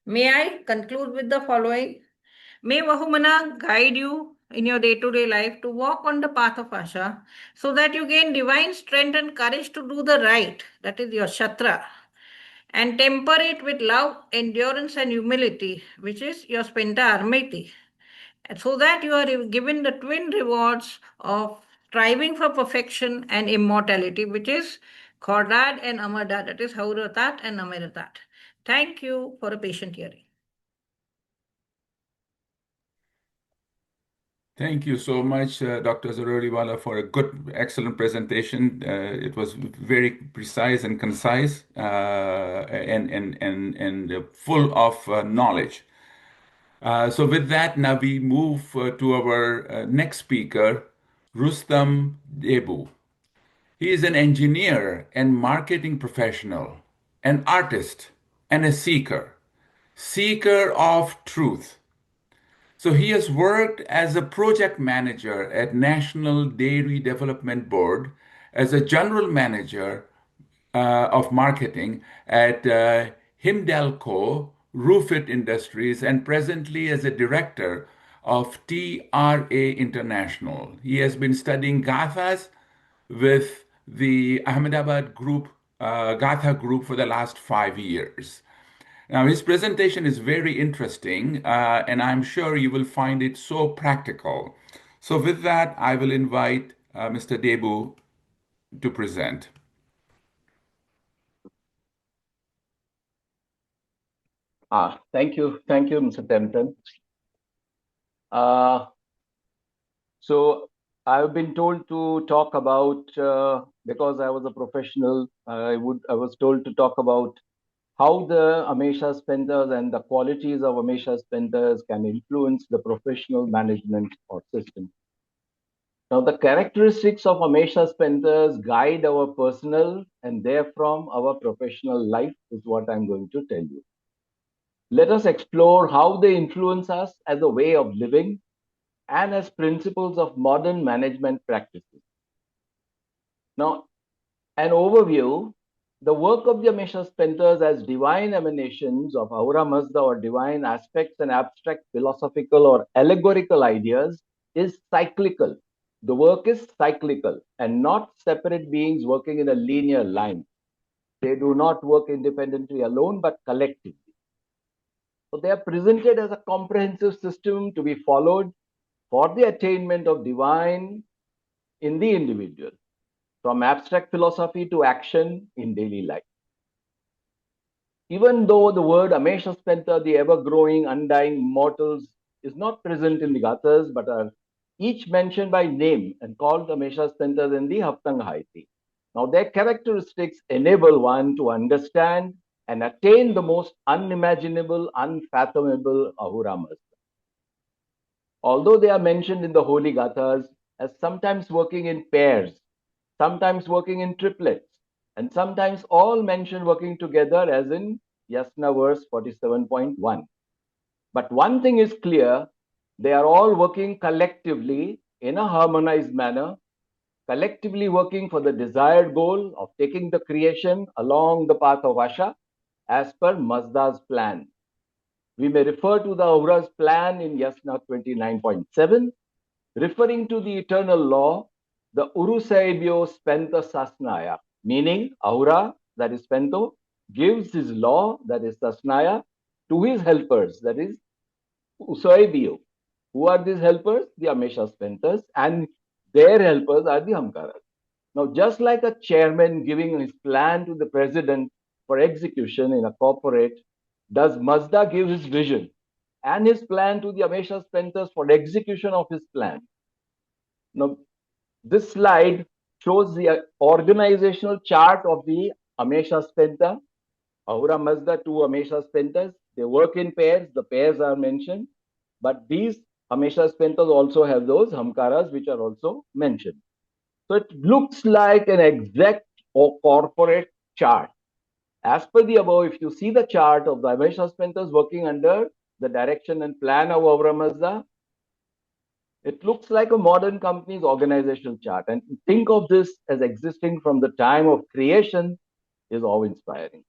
May I conclude with the following? May Vahumana guide you in your day-to-day life to walk on the path of Asha so that you gain divine strength and courage to do the right, that is your Shatra, and temper it with love, endurance, and humility, which is your Spenta Armati, so that you are given the twin rewards of striving for perfection and immortality, which is Khordad and Amardat, that is Hauratat and Amiratat. Thank you for a patient hearing. Thank you so much, Dr. Zaroriwala, for a good, excellent presentation. It was very precise and concise, and full of knowledge. So with that, now we move to our next speaker, Rustam Debu. He is an engineer and marketing professional, an artist, and a seeker of truth. So he has worked as a project manager at National Dairy Development Board, as a general manager of marketing at Himdalco Roofit Industries, and presently as a director of TRA International. He has been studying Gathas with the Ahmedabad Group, Gatha Group, for the last 5 years. Now, his presentation is very interesting, and I'm sure you will find it so practical. So, with that, I will invite Mr. Debu to present. Thank you, Mr. Tempton. Uh, so I've been told to talk about because I was a professional. I was told to talk about how the Amesha Spentas and the qualities of Amesha Spentas can influence the professional management or system. Now, the characteristics of Amesha Spentas guide our personal and therefrom our professional life is what I'm going to tell you. Let us explore how they influence us as a way of living and as principles of modern management practices. Now, an overview, the work of the Amesha Spentas as divine emanations of Ahura Mazda or divine aspects and abstract philosophical or allegorical ideas is cyclical. The work is cyclical and not separate beings working in a linear line. They do not work independently alone, but collectively. So they are presented as a comprehensive system to be followed for the attainment of divine in the individual, from abstract philosophy to action in daily life. Even though the word Amesha Spenta, the ever-growing, undying immortals, is not present in the Gathas, but are each mentioned by name and called Amesha Spentas in the Haptangahaiti. Now, their characteristics enable one to understand and attain the most unimaginable, unfathomable Ahura Mazda. Although they are mentioned in the Holy Gathas as sometimes working in pairs, sometimes working in triplets, and sometimes all mentioned working together, as in Yasna verse 47.1. But one thing is clear, they are all working collectively in a harmonized manner, collectively working for the desired goal of taking the creation along the path of Asha as per Mazda's plan. We may refer to the Ahura's plan in Yasna 29.7, referring to the eternal law, the Urusaibyo Spenta Sasnaya, meaning Ahura, that is Spento, gives his law, that is Sasnaya, to his helpers, that is Usaibyo. Who are these helpers? The Amesha Spentas, and their helpers are the Hamkaras. Now, just like a chairman giving his plan to the president for execution in a corporate, does Mazda give his vision and his plan to the Amesha Spentas for execution of his plan? Now, this slide shows the organizational chart of the Amesha Spenta, Ahura Mazda, two Amesha Spentas. They work in pairs, the pairs are mentioned, but these Amesha Spentas also have those Hamkaras which are also mentioned. So it looks like an exact or corporate chart. As per the above, if you see the chart of the Amesha Spentas working under the direction and plan of Ahura Mazda, it looks like a modern company's organizational chart. And to think of this as existing from the time of creation is awe-inspiring.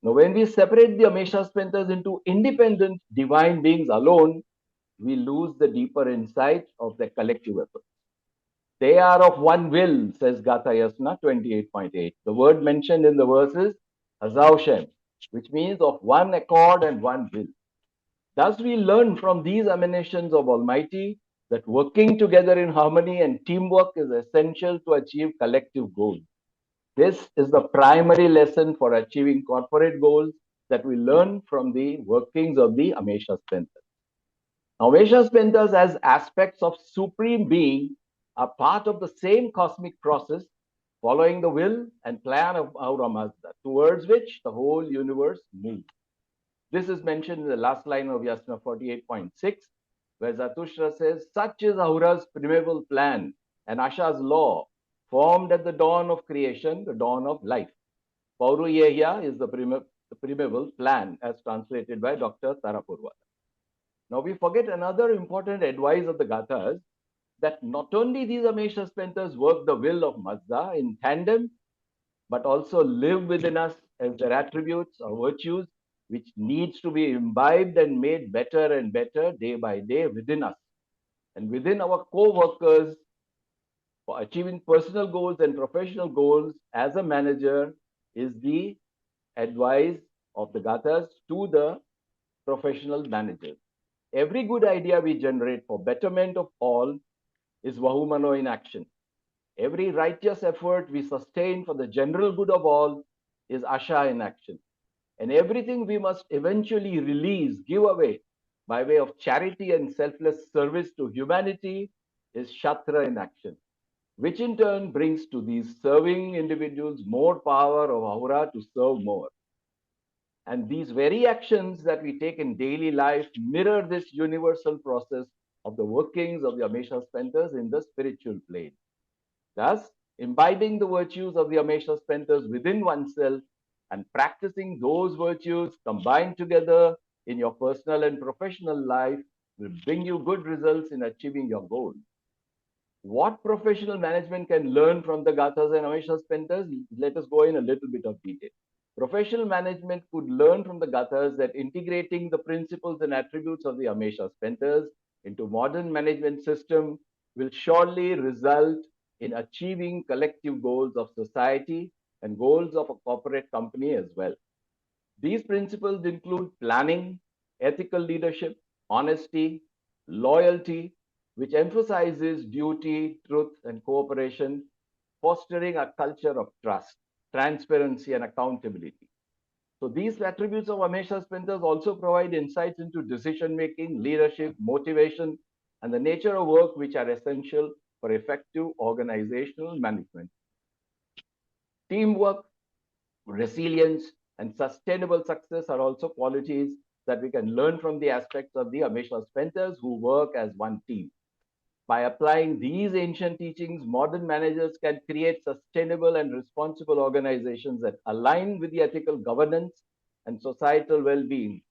Now, when we separate the Amesha Spentas into independent divine beings alone, we lose the deeper insight of their collective effort. They are of one will, says Gatha Yasna 28.8. The word mentioned in the verse is Hazaushem, which means of one accord and one will. Thus, we learn from these emanations of Almighty that working together in harmony and teamwork is essential to achieve collective goals. This is the primary lesson for achieving corporate goals that we learn from the workings of the Amesha Spentas. Now, Amesha Spentas, as aspects of supreme being, are part of the same cosmic process, following the will and plan of Ahura Mazda, towards which the whole universe moves. This is mentioned in the last line of Yasna 48.6, where Zatushra says, such is Ahura's primeval plan and Asha's law, formed at the dawn of creation, the dawn of life. Pauru Yehya is the primeval plan, as translated by Dr. Tarapurwala. Now we forget another important advice of the Gathas, that not only these Amesha Spentas work the will of Mazda in tandem, but also live within us as their attributes or virtues, which needs to be imbibed and made better and better day by day within us. And within our co-workers, for achieving personal goals and professional goals as a manager is the advice of the Gathas to the professional managers. Every good idea we generate for betterment of all is Vahumano in action. Every righteous effort we sustain for the general good of all is Asha in action. And everything we must eventually release, give away by way of charity and selfless service to humanity is Shatra in action, which in turn brings to these serving individuals more power of aura to serve more. And these very actions that we take in daily life mirror this universal process of the workings of the Amesha Spentas in the spiritual plane. Thus, imbibing the virtues of the Amesha Spentas within oneself and practicing those virtues combined together in your personal and professional life will bring you good results in achieving your goals. What professional management can learn from the Gathas and Amesha Spentas? Let us go in a little bit of detail. Professional management could learn from the Gathas that integrating the principles and attributes of the Amesha Spentas into modern management system will surely result in achieving collective goals of society and goals of a corporate company as well. These principles include planning, ethical leadership, honesty, loyalty, which emphasizes duty, truth, and cooperation, fostering a culture of trust, transparency, and accountability. So these attributes of Amesha Spentas also provide insights into decision making, leadership, motivation, and the nature of work which are essential for effective organizational management. Teamwork, resilience, and sustainable success are also qualities that we can learn from the aspects of the Amesha Spentas who work as one team. By applying these ancient teachings, modern managers can create sustainable and responsible organizations that align with the ethical governance and societal well being,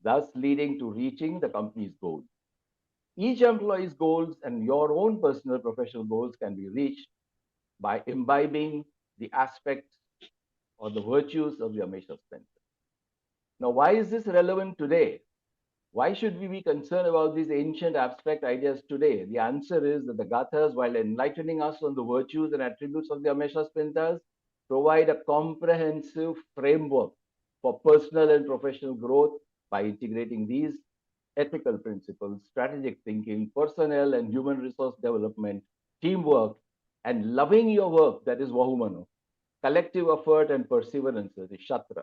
thus leading to reaching the company's goals. Each employee's goals and your own personal professional goals can be reached by imbibing the aspects or the virtues of the Amesha Spencer. Now, why is this relevant today? Why should we be concerned about these ancient abstract ideas today? The answer is that the Gathas, while enlightening us on the virtues and attributes of the Amesha Spentas, provide a comprehensive framework for personal and professional growth by integrating these ethical principles, strategic thinking, personnel and human resource development, teamwork, and loving your work, that is Vahumano, collective effort and perseverance, that is Shatra.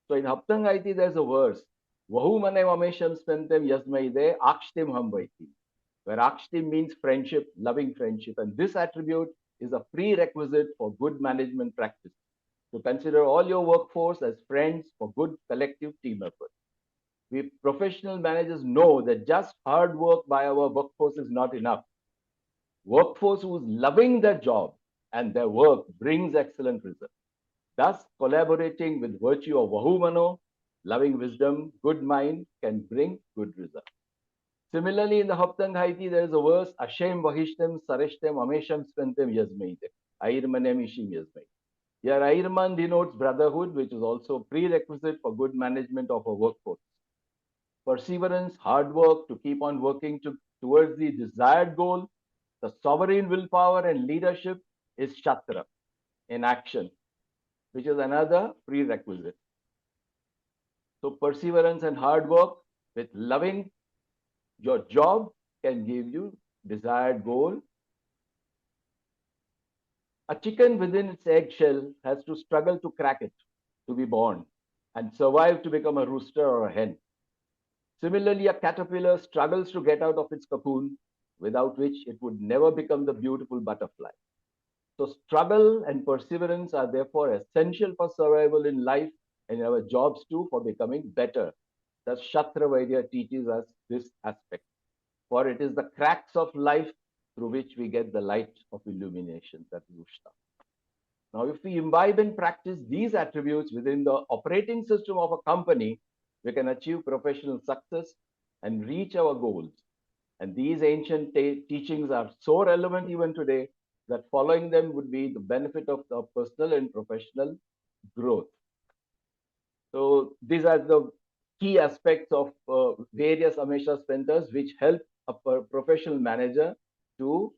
So in Haptangaiti, there's a verse, Vahumane Mamesham Spentem Yasmaide Akshtim Hamvaiti, where Akshtim means friendship, loving friendship. And this attribute is a prerequisite for good management practice. To consider all your workforce as friends for good collective team effort. We professional managers know that just hard work by our workforce is not enough. Workforce who is loving their job and their work brings excellent results. Thus, collaborating with virtue of Vahumano, loving wisdom, good mind can bring good results. Similarly, in the Haptang Haiti, there is a verse, Ashem Vahishtem Sareshtem Amesham Spentem Yazmeite. Airmanem Ishim Yazmeite. Here, Airman denotes brotherhood, which is also a prerequisite for good management of a workforce. Perseverance, hard work to keep on working towards the desired goal, the sovereign willpower and leadership is Shatra in action, which is another prerequisite. So perseverance and hard work with loving your job can give you desired goal. A chicken within its eggshell has to struggle to crack it, to be born, and survive to become a rooster or a hen. Similarly, a caterpillar struggles to get out of its cocoon, without which it would never become the beautiful butterfly. So struggle and perseverance are therefore essential for survival in life and in our jobs too for becoming better. Thus, Shatra Vaidya teaches us this aspect. For it is the cracks of life through which we get the light of illumination, that is Ushta. Now, if we imbibe and practice these attributes within the operating system of a company, we can achieve professional success and reach our goals. And these ancient teachings are so relevant even today that following them would be the benefit of the personal and professional growth. So these are the key aspects of various Amesha Spentas which help a professional manager to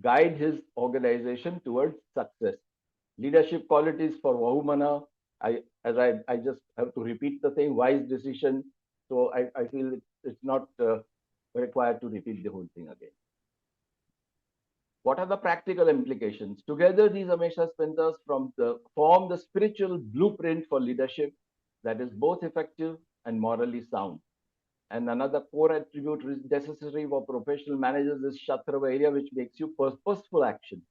guide his organization towards success. Leadership qualities for Vahumana. I just have to repeat the same wise decision. So I feel it's not required to repeat the whole thing again. What are the practical implications? Together, these Amesha Spentas form the spiritual blueprint for leadership that is both effective and morally sound. And another core attribute necessary for professional managers is Shatravirya, which makes you purposeful action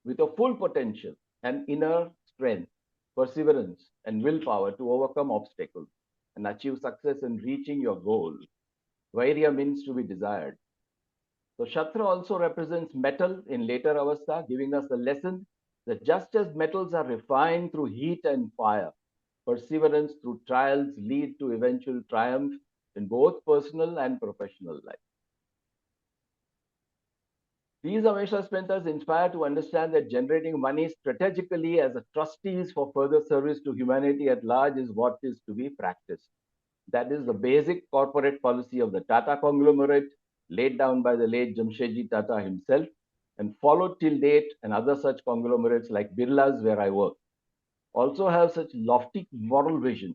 with a full potential and inner strength, perseverance, and willpower to overcome obstacles and achieve success in reaching your goal. Vairya means to be desired. So Shatra also represents metal in later avastha, giving us the lesson that just as metals are refined through heat and fire, perseverance through trials lead to eventual triumph in both personal and professional life. These Amesha Spentas inspire to understand that generating money strategically as a trustees for further service to humanity at large is what is to be practiced. That is the basic corporate policy of the Tata conglomerate, laid down by the late Jamshedji Tata himself, and followed till date, and other such conglomerates like Birla's, where I work, also have such lofty moral vision.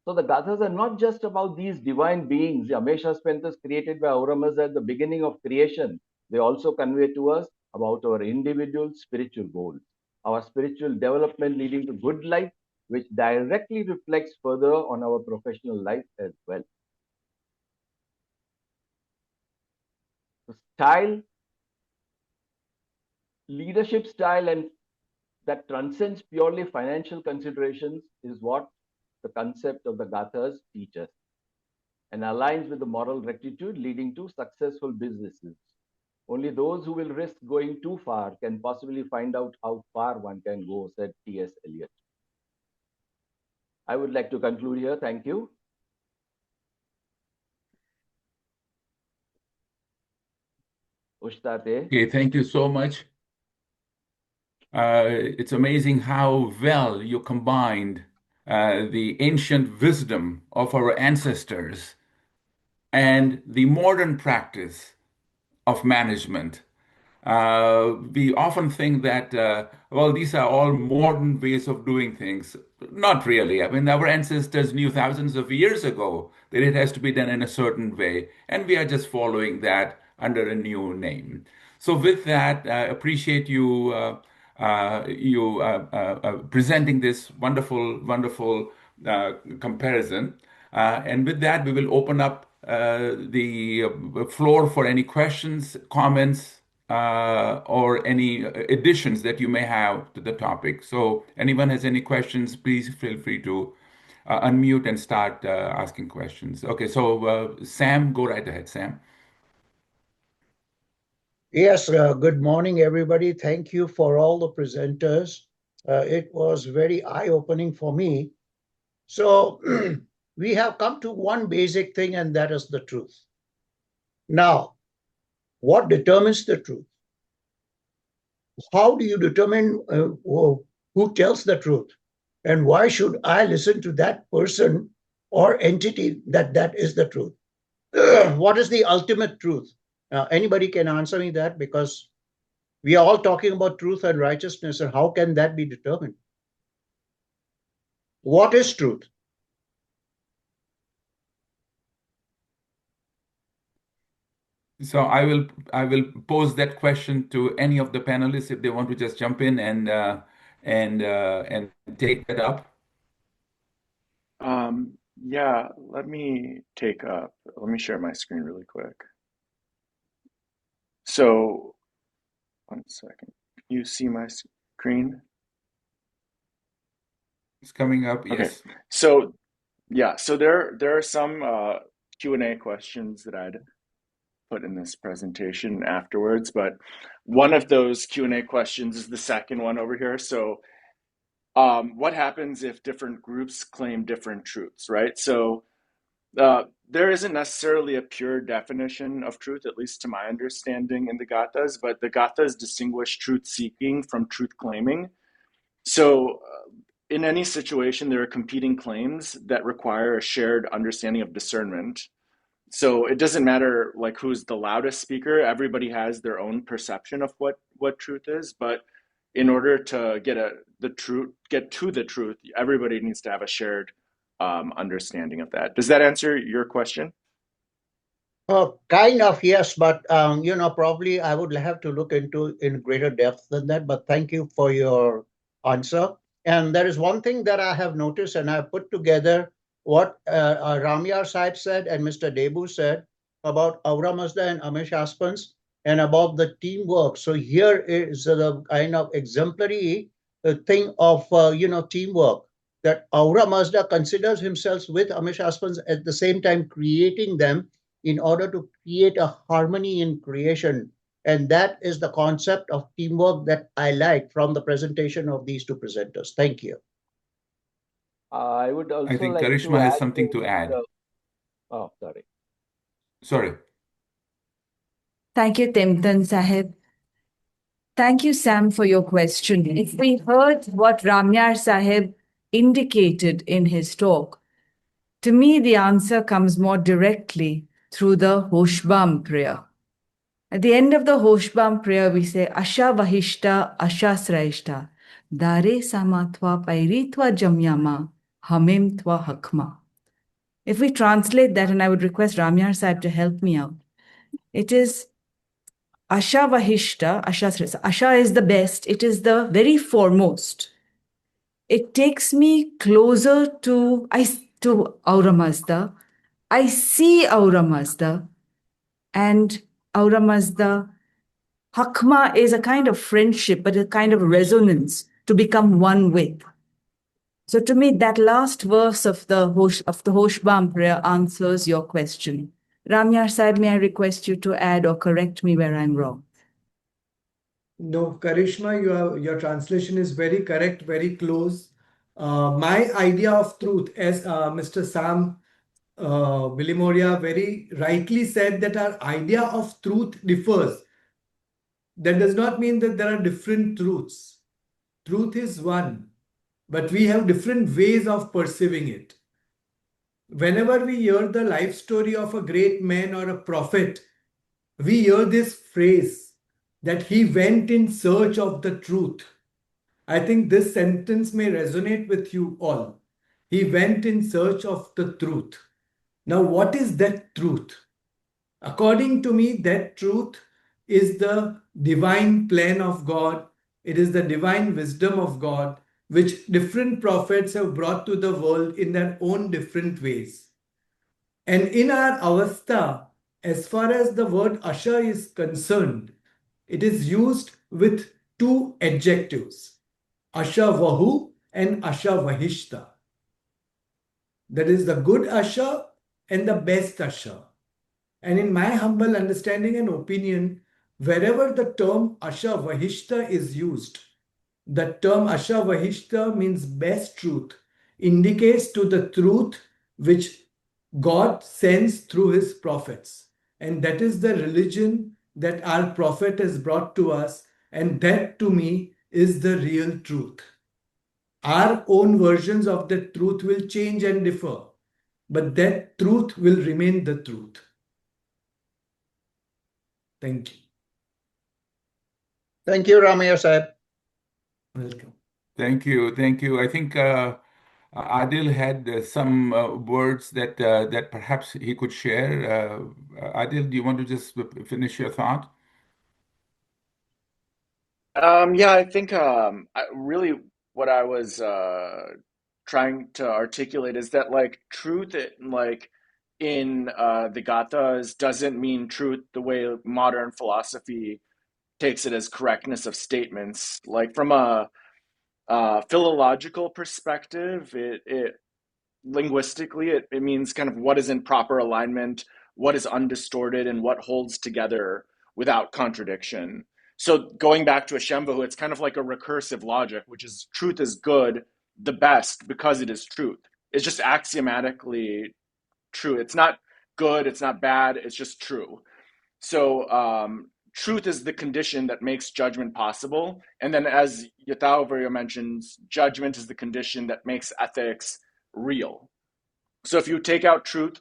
So the Gathas are not just about these divine beings, the Amesha Spentas created by Auramas at the beginning of creation. They also convey to us about our individual spiritual goals, our spiritual development leading to good life, which directly reflects further on our professional life as well. The style, leadership style, and that transcends purely financial considerations is what the concept of the Gathas teach us and aligns with the moral rectitude leading to successful businesses. Only those who will risk going too far can possibly find out how far one can go, said T.S. Eliot. I would like to conclude here. Thank you. Ushtate. Okay, thank you so much. It's amazing how well you combined the ancient wisdom of our ancestors and the modern practice of management. We often think that, well, these are all modern ways of doing things. Not really. I mean, our ancestors knew thousands of years ago that it has to be done in a certain way, and we are just following that under a new name. So, with that, I appreciate you presenting this wonderful comparison. And with that, we will open up the floor for any questions, comments, or any additions that you may have to the topic. So, anyone has any questions, please feel free to unmute and start asking questions. Okay, so Sam, go right ahead, Sam. Yes, good morning, everybody. Thank you for all the presenters. It was very eye-opening for me. So we have come to one basic thing, and that is the truth. Now, what determines the truth? How do you determine who tells the truth? And why should I listen to that person or entity that is the truth? What is the ultimate truth? Anybody can answer me that, because we are all talking about truth and righteousness, and how can that be determined? What is truth? So I will pose that question to any of the panelists if they want to just jump in and take that up. Yeah, let me share my screen really quick. So, one second. Can you see my screen? It's coming up, Okay. yes. So, yeah, so there are some Q&A questions that I'd put in this presentation afterwards, but one of those Q&A questions is the second one over here. So, what happens if different groups claim different truths, right? So, there isn't necessarily a pure definition of truth, at least to my understanding in the Gathas, but the Gathas distinguish truth seeking from truth claiming. So, in any situation, there are competing claims that require a shared understanding of discernment. So it doesn't matter like who's the loudest speaker. Everybody has their own perception of what truth is, but in order to get to the truth, everybody needs to have a shared understanding of that. Does that answer your question? Kind of, yes, but probably I would have to look into in greater depth than that. But thank you for your answer. And there is one thing that I have noticed, and I put together what Ramyar Saib said and Mr. Debu said about Aura Mazda and Amish Aspens and about the teamwork. So here is the kind of exemplary thing of teamwork that Aura Mazda considers himself with Amish Aspens at the same time creating them in order to create a harmony in creation. And that is the concept of teamwork that I like from the presentation of these two presenters. Thank you. I would I also think like to Karishma has add something to add. oh, sorry. Sorry. Thank you, Temtan Sahib. Thank you, Sam, for your question. If we heard what Ramyar Sahib indicated in his talk, to me, the answer comes more directly through the Hoshbam prayer. At the end of the Hoshbam prayer, we say, Asha Vahishta, Asha Sraishta, Dare Samatva Pairitva Jamyama, Hamim Twa Hakma. If we translate that, and I would request Ramyar Sahib to help me out, it is Asha Vahishta, Asha Sraishta. Asha is the best, it is the very foremost. It takes me closer to Aura Mazda. I see Aura Mazda, and Aura Mazda Hakma is a kind of friendship, but a kind of resonance to become one with. So to me, that last verse of the Hoshbam prayer answers your question. Ramyar Sahib, may I request you to add or correct me where I'm wrong? No, Karishma, your translation is very correct, very close. My idea of truth, as Mr. Sam Bilimoria very rightly said, that our idea of truth differs. That does not mean that there are different truths. Truth is one, but we have different ways of perceiving it. Whenever we hear the life story of a great man or a prophet, we hear this phrase that he went in search of the truth. I think this sentence may resonate with you all. He went in search of the truth. Now, what is that truth? According to me, that truth is the divine plan of God. It is the divine wisdom of God, which different prophets have brought to the world in their own different ways. And in our avastha, as far as the word Asha is concerned, it is used with two adjectives, Asha Vahu and Asha Vahishta. That is the good Asha and the best Asha. And in my humble understanding and opinion, wherever the term Asha Vahishta is used, the term Asha Vahishta means best truth, indicates to the truth which God sends through his prophets. And that is the religion that our prophet has brought to us. And that to me is the real truth. Our own versions of the truth will change and differ, but that truth will remain the truth. Thank you. Thank you, Ramya Saib. Welcome. Thank you. Thank you. I think Adil had some words that perhaps he could share. Adil, do you want to just finish your thought? Yeah, I think really what I was trying to articulate is that like truth, like in the Gathas, doesn't mean truth the way modern philosophy takes it as correctness of statements. Like from a philological perspective, it linguistically it means kind of what is in proper alignment, what is undistorted, and what holds together without contradiction. So going back to Ashembahu, it's kind of like a recursive logic, which is truth is good, the best, because it is truth. It's just axiomatically true. It's not good, it's not bad, it's just true. So truth is the condition that makes judgment possible. And then as Yatao mentions, judgment is the condition that makes ethics real. So if you take out truth,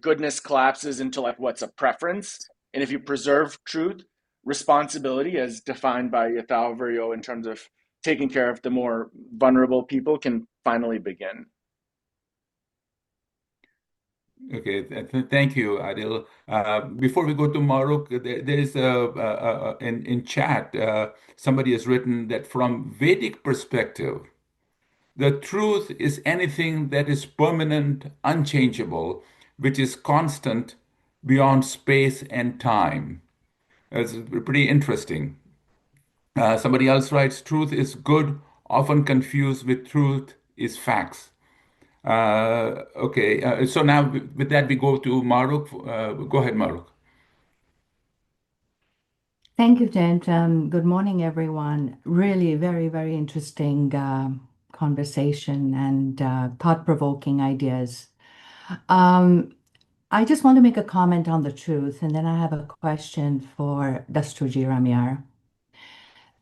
goodness collapses into like what's a preference. And if you preserve truth, responsibility as defined by Yatao in terms of taking care of the more vulnerable people can finally begin. Okay, thank you, Adil. Before we go to Morocco, there is in chat, somebody has written that from Vedic perspective, The truth is anything that is permanent, unchangeable, which is constant beyond space and time. It's pretty interesting. Somebody else writes, truth is good, often confused with truth is facts. Okay, so now with that we go to Maruk. Go ahead, Maruk. Thank you, Tent. Good morning, everyone. Really very, very interesting conversation and thought-provoking ideas. I just want to make a comment on the truth, and then I have a question for Dastuji Ramyar.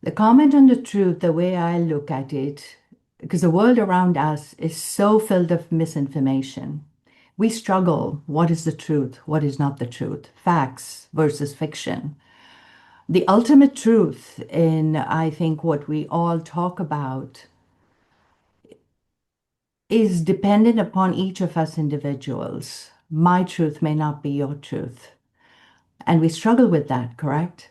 The comment on the truth, the way I look at it, because the world around us is so filled of misinformation. We struggle. What is the truth? What is not the truth? Facts versus fiction. The ultimate truth in, I think, what we all talk about is dependent upon each of us individuals. My truth may not be your truth. And we struggle with that, correct?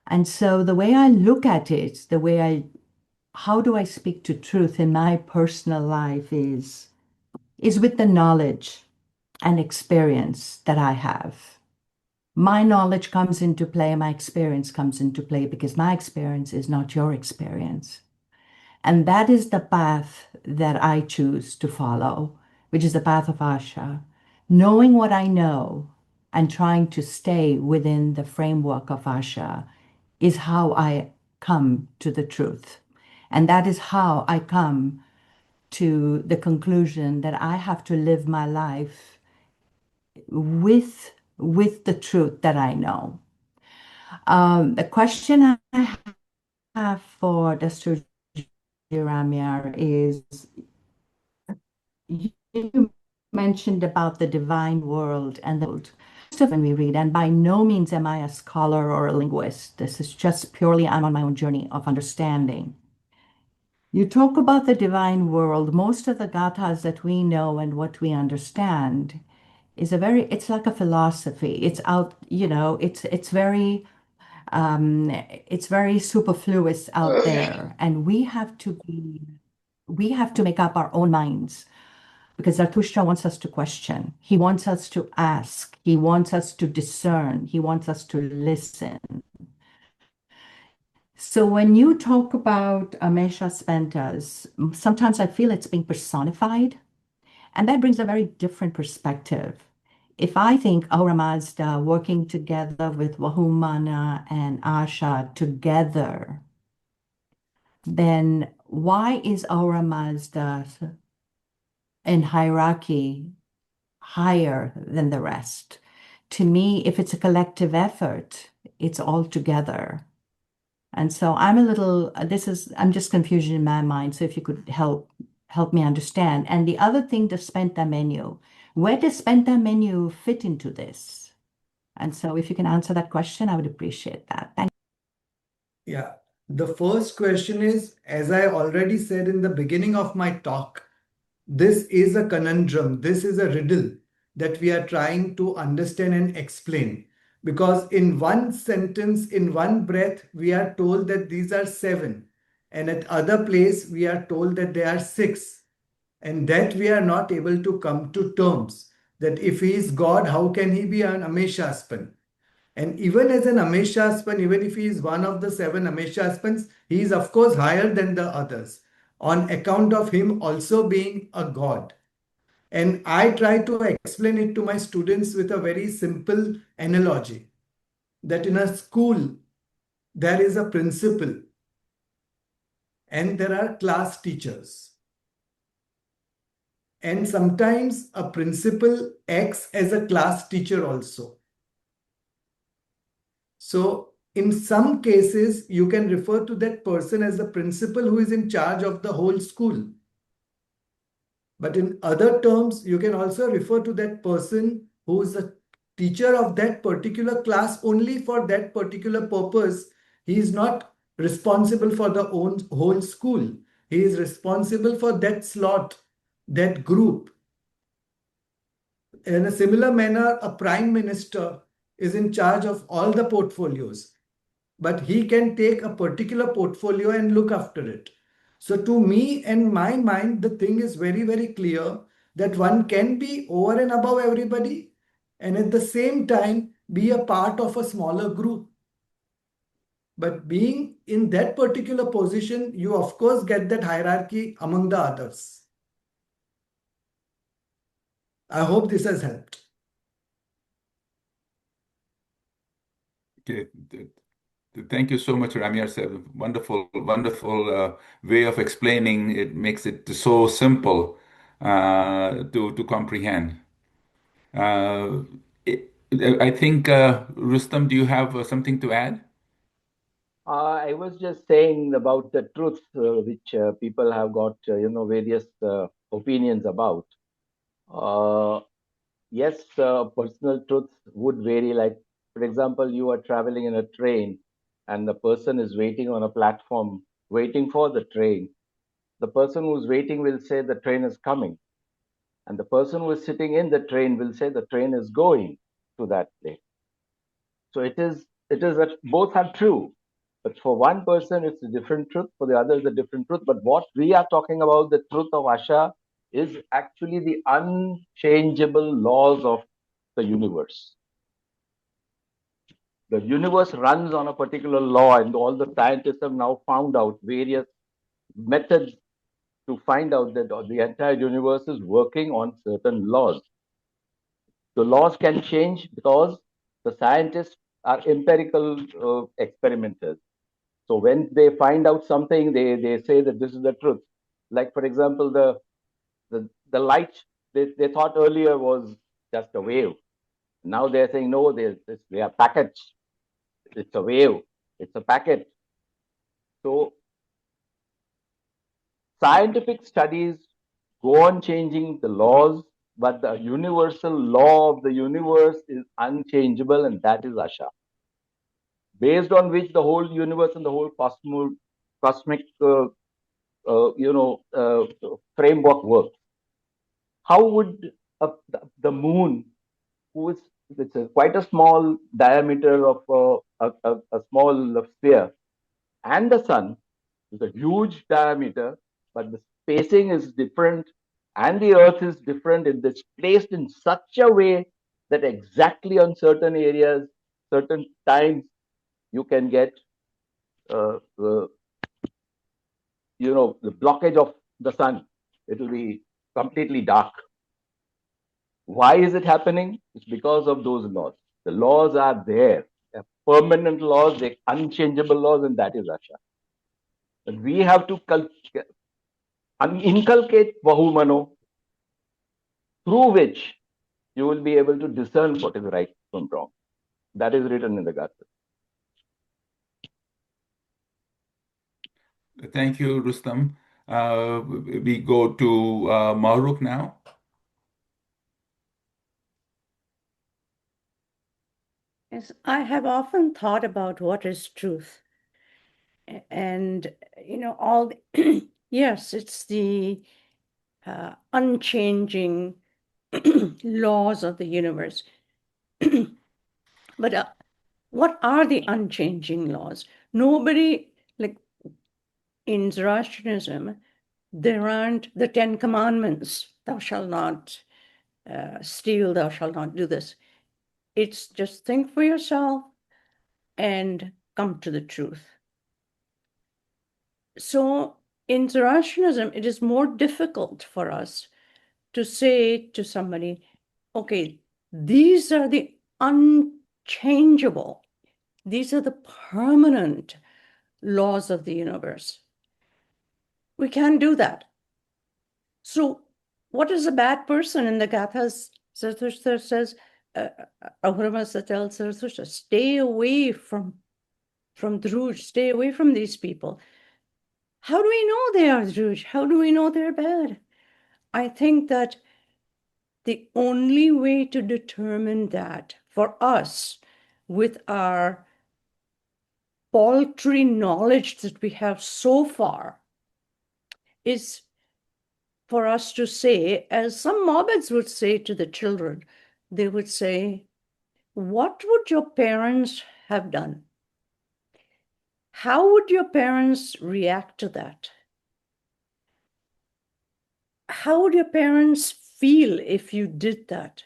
And so the way I look at it, how do I speak to truth in my personal life is with the knowledge and experience that I have. My knowledge comes into play, my experience comes into play because my experience is not your experience. And that is the path that I choose to follow, which is the path of Asha. Knowing what I know and trying to stay within the framework of Asha is how I come to the truth. And that is how I come to the conclusion that I have to live my life with the truth that I know. The question I have for Dr. Ramyar is, you mentioned about the divine world and the world. When we read, and by no means am I a scholar or a linguist. This is just purely I'm on my own journey of understanding. You talk about the divine world. Most of the gathas that we know and what we understand is it's like a philosophy. It's out, it's very superfluous out there, and we have to make up our own minds because Zarathustra wants us to question. He wants us to ask. He wants us to discern. He wants us to listen. So when you talk about Amesha Spentas, sometimes I feel it's being personified, and that brings a very different perspective. If I think Aura Mazda working together with Wahumana and Asha together, then why is Aura Mazda in hierarchy higher than the rest? To me, if it's a collective effort, it's all together. And so I'm just confusion in my mind. So if you could help me understand. And the other thing, the Spenta menu, where does Spenta menu fit into this? And so if you can answer that question, I would appreciate that. Thank you. Yeah. The first question is, as I already said in the beginning of my talk, this is a conundrum. This is a riddle that we are trying to understand and explain. Because in one sentence, in one breath, we are told that these are seven. And at other place, we are told that they are six. And that we are not able to come to terms. That if he is God, how can he be an Ameshaspan? And even as an Ameshaspan, even if he is one of the seven Ameshaspans, he is of course higher than the others on account of him also being a god. And I try to explain it to my students with a very simple analogy that in a school, there is a principal and there are class teachers. And sometimes a principal acts as a class teacher also. So in some cases, you can refer to that person as the principal who is in charge of the whole school. But in other terms, you can also refer to that person who is a teacher of that particular class only for that particular purpose. He is not responsible for the whole school. He is responsible for that slot, that group. In a similar manner, a prime minister is in charge of all the portfolios, but he can take a particular portfolio and look after it. So to me and my mind, the thing is very, very clear that one can be over and above everybody and at the same time be a part of a smaller group. But being in that particular position, you of course get that hierarchy among the others. I hope this has helped. Okay. Thank you so much, Ramya. Sir. Wonderful, wonderful way of explaining. It makes it so simple to comprehend. Uh, it, I think, Rustam, do you have something to add? I was just saying about the truth, which people have got, various opinions about. Yes, personal truths would vary. Like, for example, you are traveling in a train and the person is waiting on a platform, waiting for the train. The person who's waiting will say the train is coming. And the person who is sitting in the train will say the train is going to that place. So it is that both are true. But for one person, it's a different truth. For the other, it's a different truth. But what we are talking about, the truth of Asha, is actually the unchangeable laws of the universe. The universe runs on a particular law, and all the scientists have now found out various methods to find out that the entire universe is working on certain laws. The laws can change because the scientists are empirical experimenters. So when they find out something, they say that this is the truth. Like, for example, the light they thought earlier was just a wave. Now they're saying, no, they are packets. It's a wave. It's a packet. So scientific studies go on changing the laws, but the universal law of the universe is unchangeable, and that is Asha, based on which the whole universe and the whole cosmic framework works. How would the moon, who is it's quite a small diameter of a small sphere, and the sun is a huge diameter, but the spacing is different, and the Earth is different. It is placed in such a way that exactly on certain areas, certain times, you can get the the blockage of the sun. It will be completely dark. Why is it happening? It's because of those laws. The laws are there. They're permanent laws, they're unchangeable laws, and that is Asha. But we have to inculcate Vahumano, through which you will be able to discern what is right from wrong. That is written in the Gathas. Thank you, Rustam. We go to Mahrukh now. Yes, I have often thought about what is truth. And, all yes, it's the unchanging laws of the universe. But what are the unchanging laws? Nobody, like in Zoroastrianism, there aren't the 10 commandments. Thou shalt not steal, thou shalt not do this. It's just think for yourself and come to the truth. So in Zoroastrianism, it is more difficult for us to say to somebody, okay, these are the unchangeable, these are the permanent laws of the universe. We can't do that. So what is a bad person? In the Gathas, Zarathustra says, Ahura tells Zarathustra, stay away from Dhruj, stay away from these people. How do we know they are Dhruj? How do we know they're bad? I think that the only way to determine that for us, with our paltry knowledge that we have so far, is for us to say, as some Mohammeds would say to the children, they would say, what would your parents have done? How would your parents react to that? how would your parents feel if you did that?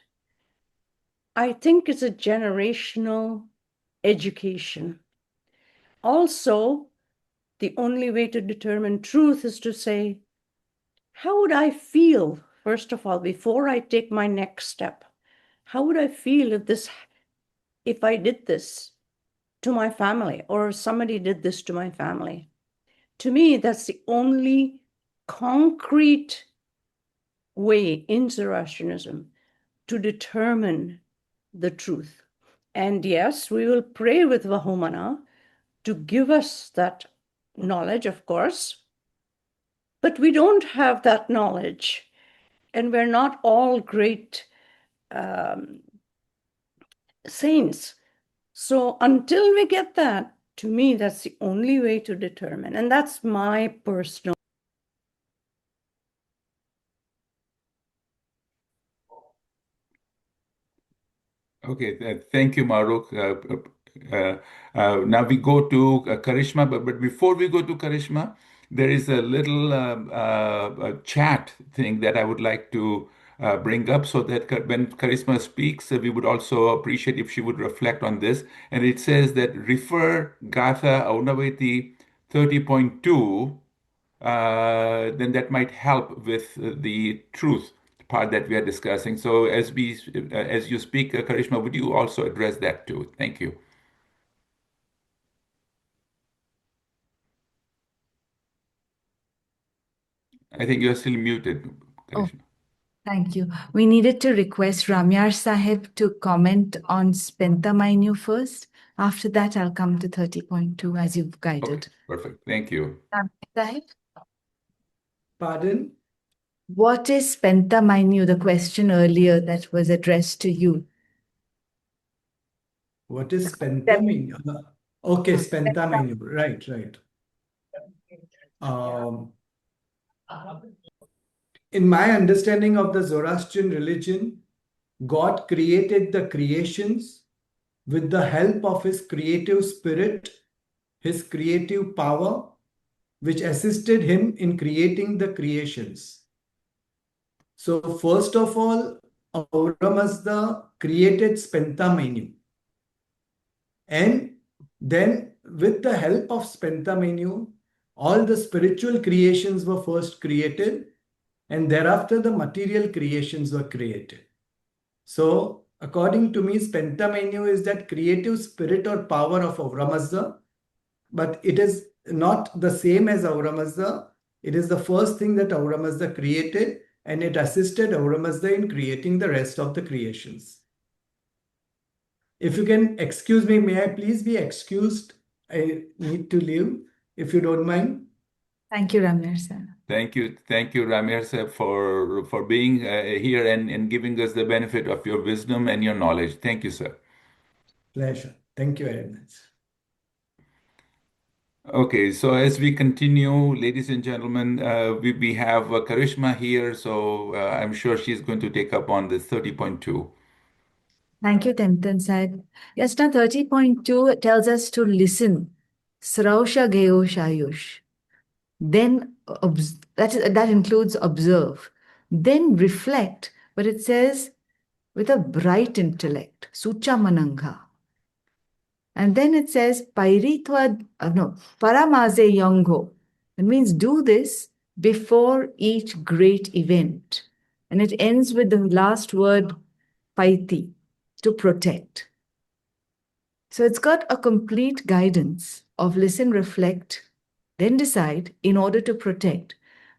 I think it's a generational education. Also, the only way to determine truth is to say, how would I feel, first of all, before I take my next step? How would I feel if I did this to my family, or somebody did this to my family? To me, that's the only concrete way in Zoroastrianism to determine the truth. And yes, we will pray with Vahumana to give us that knowledge, of course, but we don't have that knowledge, and we're not all great saints. So until we get that, to me, that's the only way to determine. And that's my personal. Okay, thank you, Maruk. Now we go to Karishma, but before we go to Karishma, there is a little chat thing that I would like to bring up so that when Karishma speaks, we would also appreciate if she would reflect on this. And it says that refer Gatha Aunaveti 30.2, then that might help with the truth part that we are discussing. So as you speak, Karishma, would you also address that too? Thank you. I think you're still muted, Oh, Karishma. thank you. We needed to request Ramyar Sahib to comment on Spenta Mainu first. After that, I'll come to 30.2 as you've Okay, guided. perfect. Thank you. Ramyar Sahib, Pardon? what is Spenta Mainu? The question earlier that was addressed to you. What is pentamine? Okay, pentamine. Right, right. Um, in my understanding of the Zoroastrian religion, God created the creations with the help of his creative spirit, his creative power, which assisted him in creating the creations. So, first of all, Ahura Mazda created Spenta menu. And then, with the help of Spenta menu, all the spiritual creations were first created, and thereafter the material creations were created. So, according to me, Spenta menu is that creative spirit or power of Ahura Mazda, but it is not the same as Ahura Mazda. It is the first thing that Ahura Mazda created, and it assisted Ahura Mazda in creating the rest of the creations. If you can excuse me, may I please be excused? I need to leave, if you don't mind. Thank you, Ramyar Sahib. Thank you, Ramir sir, for being here and giving us the benefit of your wisdom and your knowledge. Thank you, sir. Pleasure. Thank you very much. Okay, so as we continue, ladies and gentlemen, we have Karishma here, so I'm sure she's going to take up on this 30.2. Thank you, Temten Sahib. Yes, now 30.2 tells us to listen. Srausha Geo Shayush. Then that includes observe. Then reflect, but it says with a bright intellect. Sucha Mananga. And then it says Pairitwa, no, Paramaze Yongo. It means do this before each great event. And it ends with the last word Paiti, to protect. So it's got a complete guidance of listen, reflect, then decide in order to protect.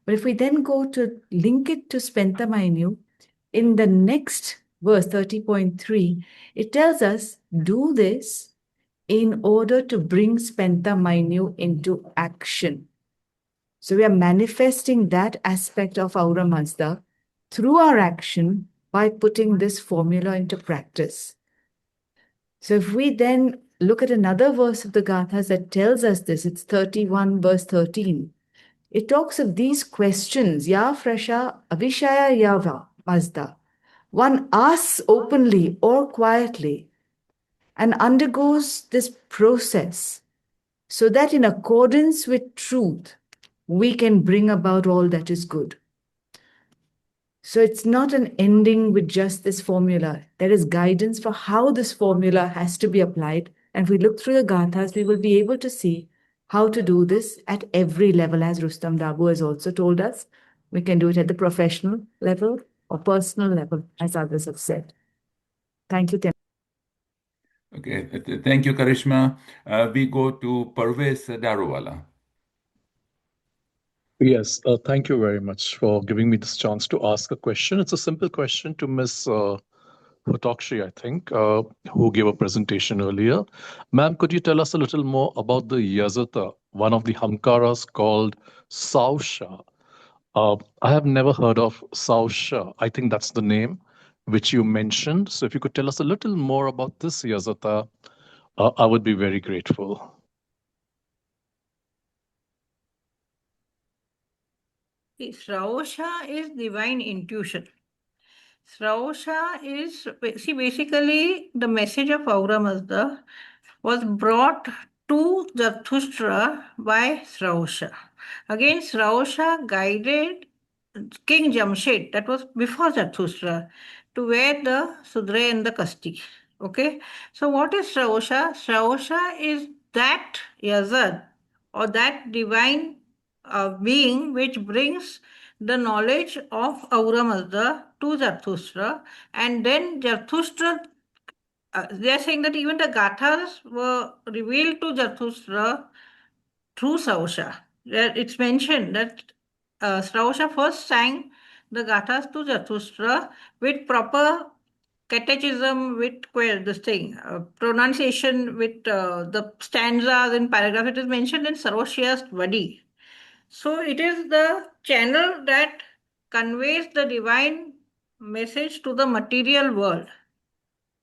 But if we then go to link it to Spenta Mainu, in the next verse 30.3, it tells us do this in order to bring Spenta Mainu into action. So we are manifesting that aspect of Aura Mazda through our action by putting this formula into practice. So if we then look at another verse of the Gathas that tells us this, it's 31 verse 13. It talks of these questions, Ya Frasha Avishaya Yava Mazda. One asks openly or quietly and undergoes this process so that in accordance with truth, we can bring about all that is good. So it's not an ending with just this formula. There is guidance for how this formula has to be applied. And if we look through the Gathas, we will be able to see how to do this at every level, as Rustam Dabu has also told us. We can do it at the professional level or personal level, as others have said. Thank you, Tim. Okay, thank you, Karishma. We go to Parvez Daruwala. Yes, thank you very much for giving me this chance to ask a question. It's a simple question to Miss Hotokshi, I think, who gave a presentation earlier. Ma'am, could you tell us a little more about the Yazata, one of the Hamkaras called Sausha? I have never heard of Sausha. I think that's the name which you mentioned. So if you could tell us a little more about this Yazata, I would be very grateful. Sraosha is divine intuition. Sraosha is, see, basically the message of Aura Mazda was brought to Zarathustra by Sraosha. Again, Sraosha guided King Jamshed, that was before Zarathustra, to wear the Sudra and the Kasti. Okay, so what is Sraosha? Sraosha is that Yazad or that divine being which brings the knowledge of Aura Mazda to Zarathustra, and then Zarathustra, they are saying that even the Gathas were revealed to Zarathustra through Sraosha. It's mentioned that Sraosha first sang the Gathas to Zarathustra with proper catechism, with this thing, pronunciation, with the stanzas and paragraph. It is mentioned in Saroshia's Vadi. So it is the channel that conveys the divine message to the material world.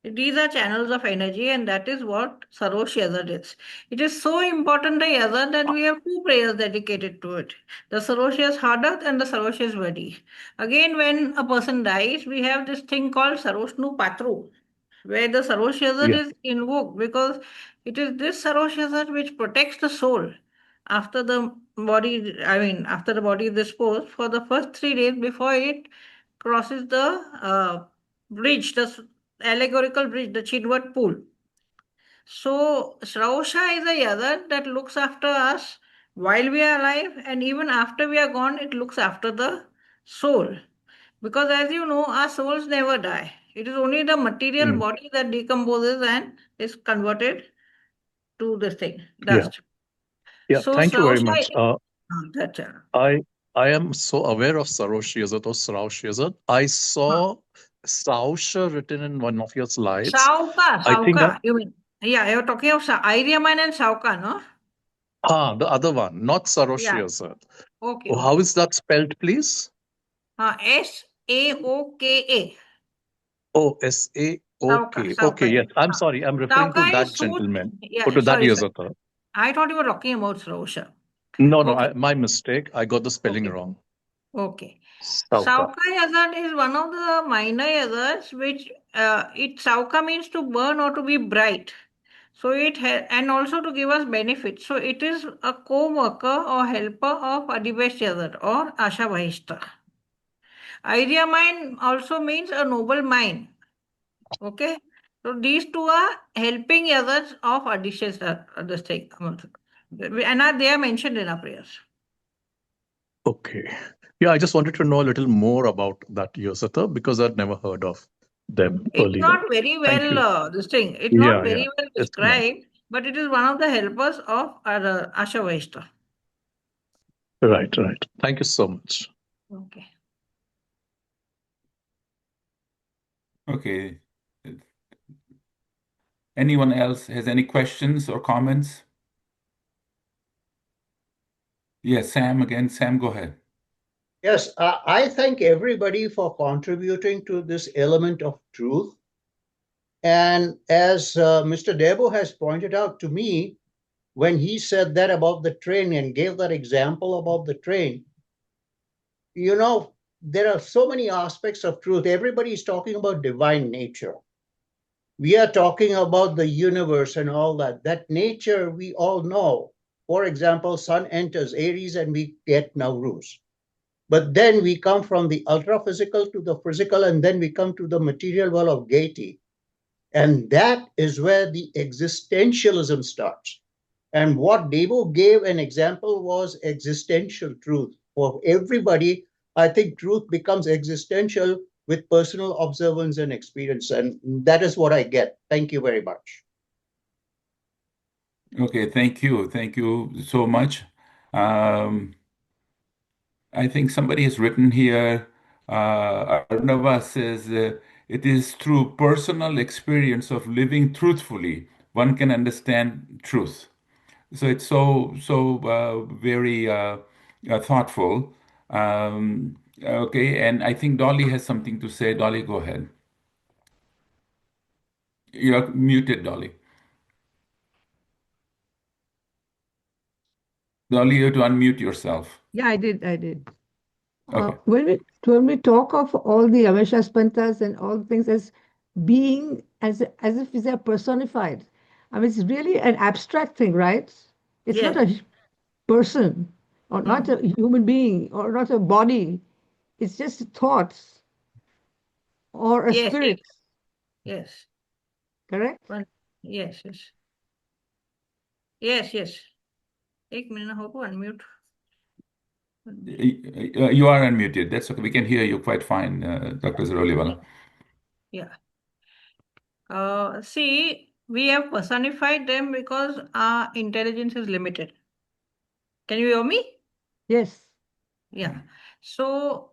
These are channels of energy, and that is what Sarosh Yazad is. It is so important, the Yazad, that we have two prayers dedicated to it. The Saroshya's Hadat and the Saroshya's Vadi. Again, when a person dies, we have this thing called Saroshnu Patru, where the Sarosh Yazad Yeah. is invoked, because it is this Sarosh Yazad which protects the soul after the body, after the body is disposed, for the first 3 days before it crosses the bridge, the allegorical bridge, the Chidwat pool. So Sraosha is a Yazad that looks after us while we are alive, and even after we are gone, it looks after the soul. Because as you know, our souls never die. It is only the material Mm. body that decomposes and is converted to this thing, Yeah. dust. Yeah. So Thank you very Sraosha, much. that, I am so aware of Sarosh Yazat or Sraush Yazat. I saw Sausha written in one of your slides. I think Sauka, you mean? Yeah, you're talking of Aryaman and Sauka, no? the other one, not Sarosh Yeah. Yazat. Okay, Oh, how okay. is that spelled, please? Saoka. Oh, Saok. Sauka, Okay, yeah. yes. I'm sorry. I'm referring to Sauka that is suit. gentleman, or Yeah, to that sorry, sorry. Yazata. I thought you were talking about Sraosha. No, no, Okay, my mistake. I got the spelling okay, wrong. okay. Sauka. Sauka Yazad is one of the minor Yazads which Sauka means to burn or to be bright. So and also to give us benefits. So it is a co-worker or helper of Adivesh Yazad or Asha Vahishta. Idea mind also means a noble mind. Okay. So these two are helping others of Odysseus, this thing. And they are mentioned in our prayers. Okay. Yeah, I just wanted to know a little more about that Yazata because I'd never heard of them It's earlier. not very Thank well, you. this thing, it's not Yeah, yeah. very well It's not. described, but it is one of the helpers of Asha Vahishta. Right, right. Thank you so much. Okay. Okay. Anyone else has any questions or comments? Yes, Sam again. Sam, go ahead. Yes, I thank everybody for contributing to this element of truth. And as Mr. Debo has pointed out to me, when he said that about the train and gave that example about the train, you know, there are so many aspects of truth. Everybody is talking about divine nature. We are talking about the universe and all that. That nature we all know. For example, sun enters Aries and we get Nauruz. But then we come from the ultra physical to the physical, and then we come to the material world of gaiety. And that is where the existentialism starts. And what Devo gave an example was existential truth. For everybody, I think truth becomes existential with personal observance and experience. And that is what I get. Thank you very much. Okay, thank you. Thank you so much. Um, I think somebody has written here, Arnava says, it is through personal experience of living truthfully one can understand truth. So it's so very thoughtful. Okay, and I think Dolly has something to say. Dolly, go ahead. You're muted, Dolly. Dolly, you have to unmute yourself. Yeah, I did. I did. Okay. When we talk of all the Amesha Spentas and all things as being as if they're personified, I mean, it's really an abstract thing, right? It's not Yes. a person or not a human being or not a body. It's just thoughts or a Yes. spirit, Yes. correct? Well, yes. Yes. Yes. Yes. एक minute हो को unmute. You are unmuted. That's okay. We can hear you quite fine, Dr. Zaroliwala. Yeah. See, we have personified them because our intelligence is limited. Can you hear me? Yes. Yeah. So,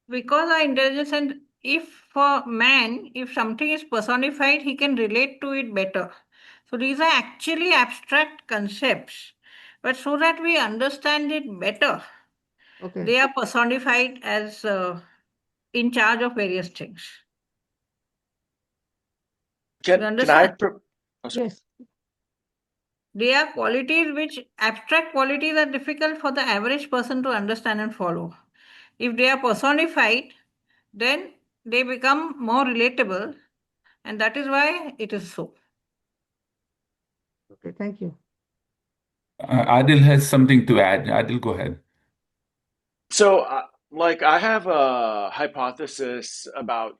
because our intelligence, and if for man, if something is personified, he can relate to it better. So, these are actually abstract concepts. But so that we understand it better, Okay. they are personified as in charge of various things. You Can I? understand? Oh, sorry. Yes. They are qualities which, abstract qualities, are difficult for the average person to understand and follow. If they are personified, then they become more relatable, and that is why it is so. Okay. Thank you. Adil has something to add. Adil, go ahead. So, I have a hypothesis about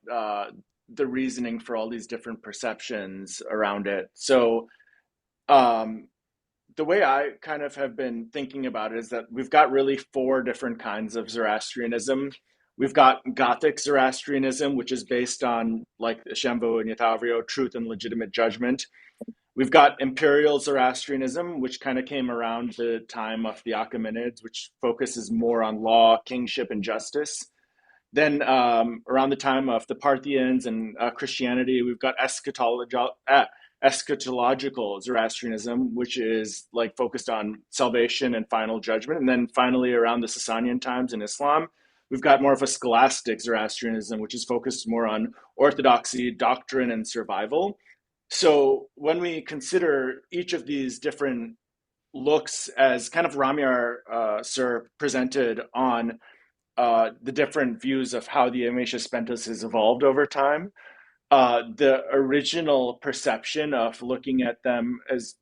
the reasoning for all these different perceptions around it. So, um, the way I kind of have been thinking about it is that we've got really four different kinds of Zoroastrianism. We've got Gothic Zoroastrianism, which is based on like Shambhu and Yathavriyo, truth and legitimate judgment. We've got Imperial Zoroastrianism, which kind of came around the time of the Achaemenids, which focuses more on law, kingship, and justice. Then, around the time of the Parthians and Christianity, we've got eschatological Zoroastrianism, which is like focused on salvation and final judgment. And then finally, around the Sasanian times in Islam, we've got more of a scholastic Zoroastrianism, which is focused more on orthodoxy, doctrine, and survival. So when we consider each of these different looks as kind of Ramyar sir presented on the different views of how the Amesha Spentas has evolved over time, the original perception of looking at them, as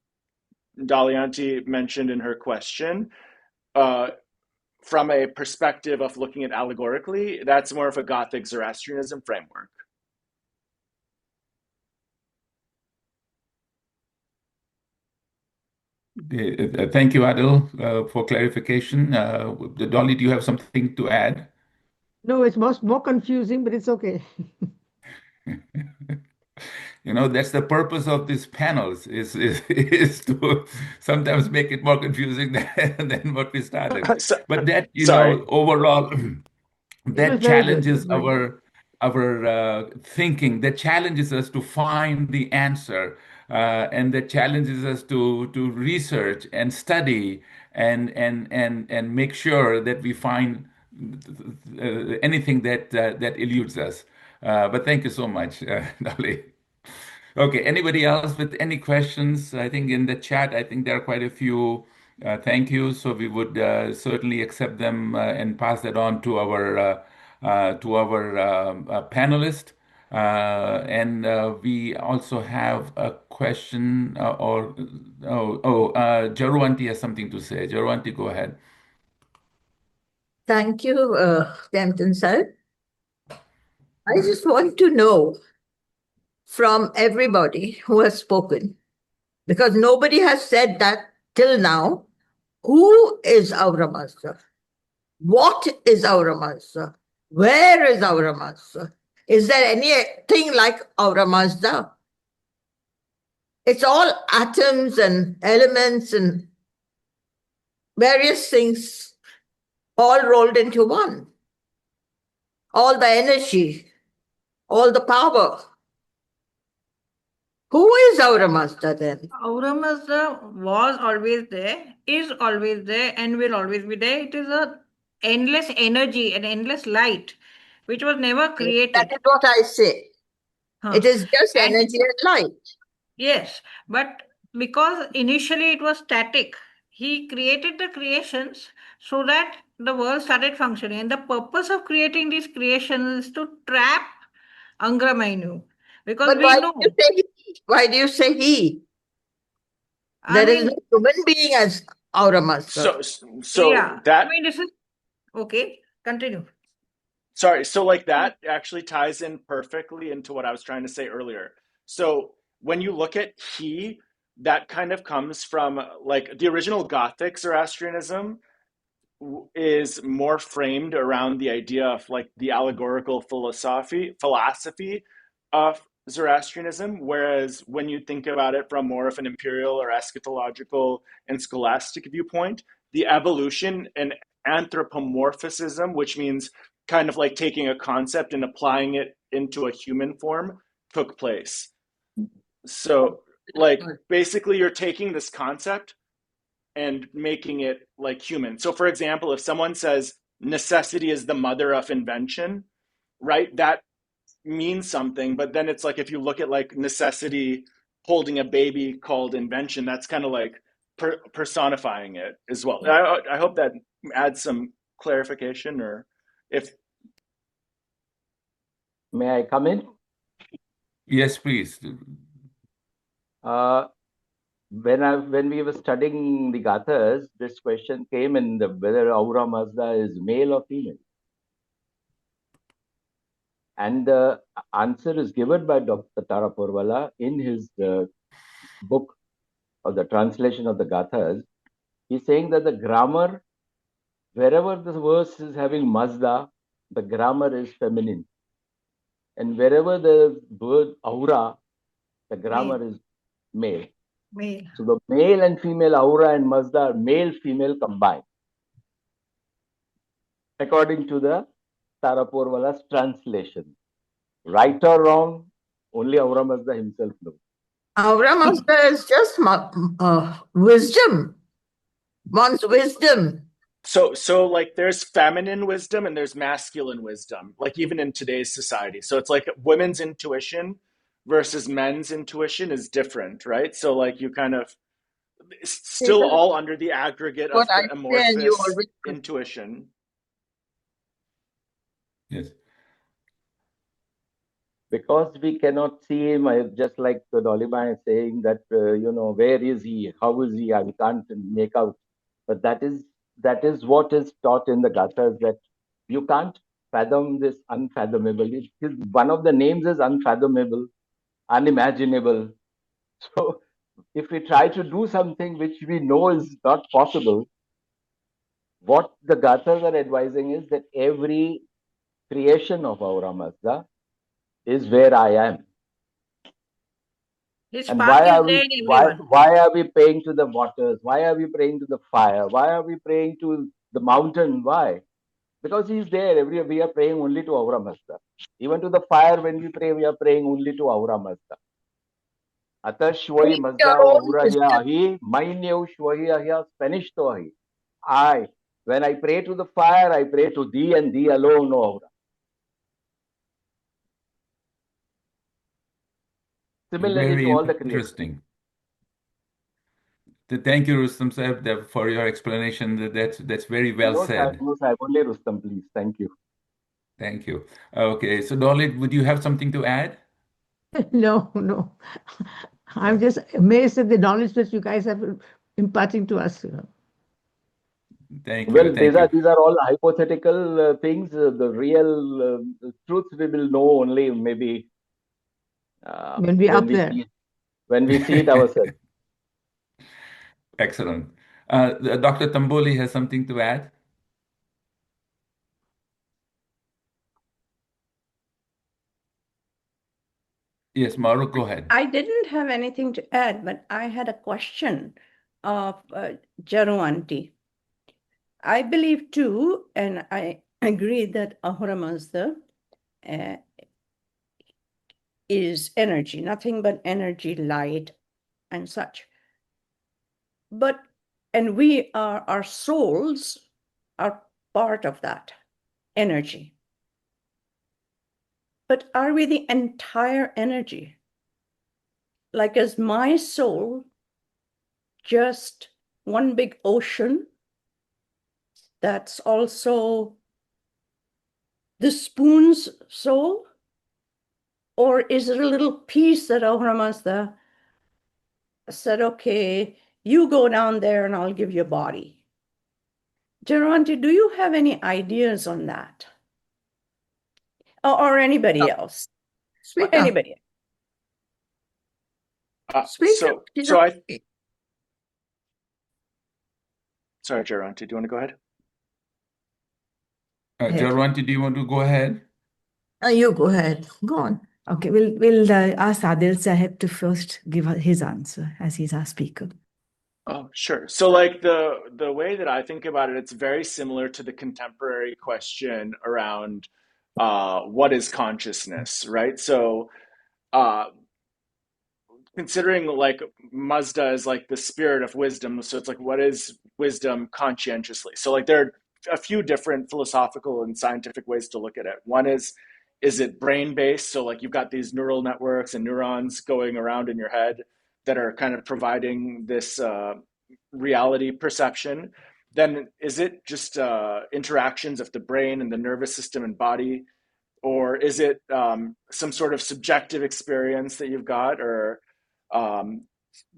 Dalianti mentioned in her question, uh, from a perspective of looking at allegorically, that's more of a Gothic Zoroastrianism framework. Thank you, Adil, for clarification. Dolly, do you have something to add? No, it's more confusing, but it's okay. You know, that's the purpose of these panels is to sometimes make it more confusing than what we started. So, But that, sorry. overall, It was that very good. It was challenges very good. our thinking. That challenges us to find the answer, and that challenges us to research and study and make sure that we find anything that eludes us. But thank you so much, Dolly. Okay, anybody else with any questions? I think in the chat, I think there are quite a few thank yous, so we would certainly accept them and pass that on to our panelist. And we also have a question Jaruanti has something to say. Jaruanti, go ahead. Thank you, Tempton sir. I just want to know from everybody who has spoken, because nobody has said that till now, who is Aura Mazda? What is Aura Mazda? Where is Aura Mazda? Is there anything like Aura Mazda? It's all atoms and elements and various things all rolled into one. All the energy, all the power. Who is Aura Mazda then? Aura Mazda was always there, is always there, and will always be there. It is a endless energy, an endless light, which was never That created. is what I say. It is just And energy and light. yes, but because initially it was static, he created the creations so that the world started functioning. And the purpose of creating these creations is to trap Angra Mainyu. Because But we why do you know, say he? Why do you say he? I There is no mean, human being as Aura Mazda. So I that mean, this is okay. Continue. sorry, so like that actually ties in perfectly into what I was trying to say earlier. So when you look at he, that kind of comes from like the original Gothic Zoroastrianism is more framed around the idea of like the allegorical philosophy of Zoroastrianism, whereas when you think about it from more of an imperial or eschatological and scholastic viewpoint, the evolution and anthropomorphism, which means kind of like taking a concept and applying it into a human form, took place. So, like, basically, you're taking this concept and making it like human. So, for example, if someone says necessity is the mother of invention, right? That means something, but then it's like if you look at like necessity holding a baby called invention, that's kind of like personifying it as well. I hope that adds some clarification, or if May I come in? Yes, please. Uh, when we were studying the Gathas, this question came in the whether Aura Mazda is male or female. And the answer is given by Dr. Tara Porwala in his book of the translation of the Gathas. He's saying that the grammar, wherever the verse is having Mazda, the grammar is feminine. And wherever the word aura, the grammar is male. Male. So the male and female aura and Mazda are male female combined, according to the Taraporwala's translation. Right or wrong, only Aura Mazda himself knows. Aura Mazda is just wisdom. One's wisdom. so like there's feminine wisdom and there's masculine wisdom, like even in today's society. So it's like women's intuition versus men's intuition is different, right? So like you kind of still all under the aggregate What of I the say, and you amorphous always intuition. Yes. Because we cannot see him, just like Dolima is saying that, where is he? How is he? We can't make out. But that is what is taught in the Gathas, that you can't fathom this unfathomable. One of the names is unfathomable, unimaginable. So if we try to do something which we know is not possible, what the Gathas are advising is that every creation of Aura Mazda is where I am. His And spark is there in everyone. why are we praying to the waters? Why are we praying to the fire? Why are we praying to the mountain? Why? Because he's there. We are praying only to Aura Mazda. Even to the fire, when we pray, we are praying only to Aura Mazda. Ata shwai speak your Mazda own aura wisdom. ahi, mainyev shwai ahya Spanish to ahi. When I pray to the fire, I pray to thee and thee alone, O Aura. Similarly Very to all the creation. interesting. Thank you, Rustam Sahib, for your explanation. That's very well said. No, sir. Only Rustam, please. Thank you. Thank you. Okay, so Dolly, would you have something to add? No, no. I'm just amazed at the knowledge that you guys have imparting to us. Thank you. Well, Thank you. these are all hypothetical things. The real truth we will know only maybe When we're up there. when we see it ourselves. Excellent. Dr. Tamboli has something to add. Yes, Maru, go ahead. I didn't have anything to add, but I had a question of Jaru Auntie. I believe too, and I agree that Ahura Mazda is energy, nothing but energy, light, and such. But, and our souls are part of that energy. But are we the entire energy? Like, is my soul just one big ocean that's also the spoon's soul? Or is it a little piece that Ahura Mazda said, okay, you go down there and I'll give you a body? Jaru Auntie, do you have any ideas on that? Or anybody else? Speak Or anybody up. Speak So up. sorry, Jaru Auntie, do you want to go ahead? Jarwanti, do you want to go ahead? You go ahead. Go on. Okay, we'll ask Adil Sahib to first give his answer as he's our speaker. Oh, sure. So like the way that I think about it, it's very similar to the contemporary question around what is consciousness, right? So considering like Mazda is like the spirit of wisdom, so it's like what is wisdom conscientiously? So like there are a few different philosophical and scientific ways to look at it. One is it brain based? So like you've got these neural networks and neurons going around in your head that are kind of providing this reality perception. Then is it just interactions of the brain and the nervous system and body, or is it some sort of subjective experience that you've got, or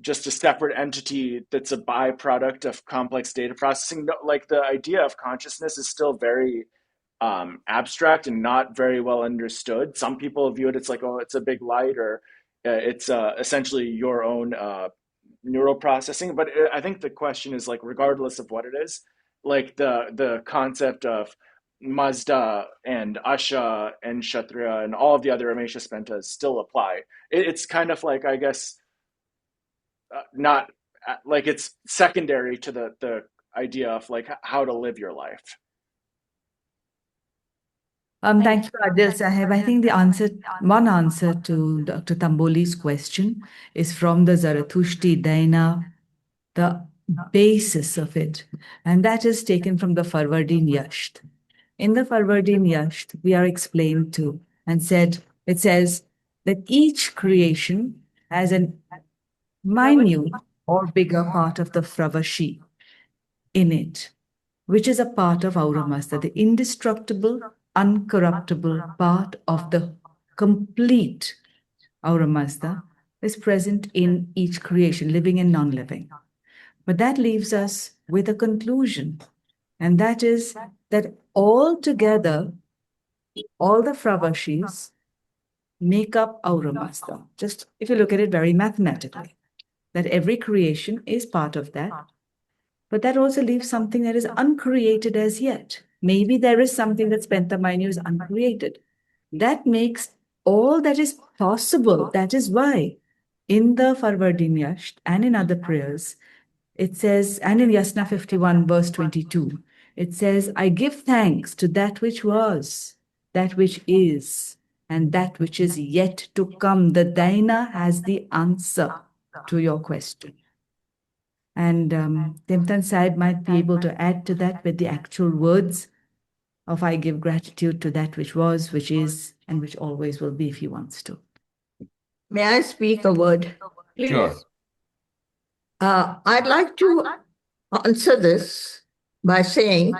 just a separate entity that's a byproduct of complex data processing? Like the idea of consciousness is still very abstract and not very well understood. Some people view it, it's like, oh, it's a big light, or it's essentially your own neural processing. But I think the question is like, regardless of what it is, like the concept of Mazda and Asha and Kshatriya and all of the other Amesha Spentas still apply. It's kind of like, I guess, not like it's secondary to the idea of like how to live your life. Thank you, Adil Sahib. I think one answer to Dr. Tamboli's question is from the Zarathushtri Daina, the basis of it, and that is taken from the Farvardin Yasht. In the Farvardin Yasht, we are explained to and it says that each creation has a minute or bigger part of the Fravashi in it, which is a part of Ahura Mazda, the indestructible, uncorruptible part of the complete Ahura Mazda is present in each creation, living and non-living. But that leaves us with a conclusion, and that is that all together, all the Fravashis make up Ahura Mazda. Just if you look at it very mathematically, that every creation is part of that. But that also leaves something that is uncreated as yet. Maybe there is something that Spenta Minor is uncreated. That makes all that is possible. That is why in the Farvardin Yasht and in other prayers, it says, and in Yasna 51, verse 22, it says, I give thanks to that which was, that which is, and that which is yet to come. The Daina has the answer to your question. And Timtan Saib might be able to add to that with the actual words of I give gratitude to that which was, which is, and which always will be if he wants to. May I speak a word? Please. Sure. I'd like to answer this by saying,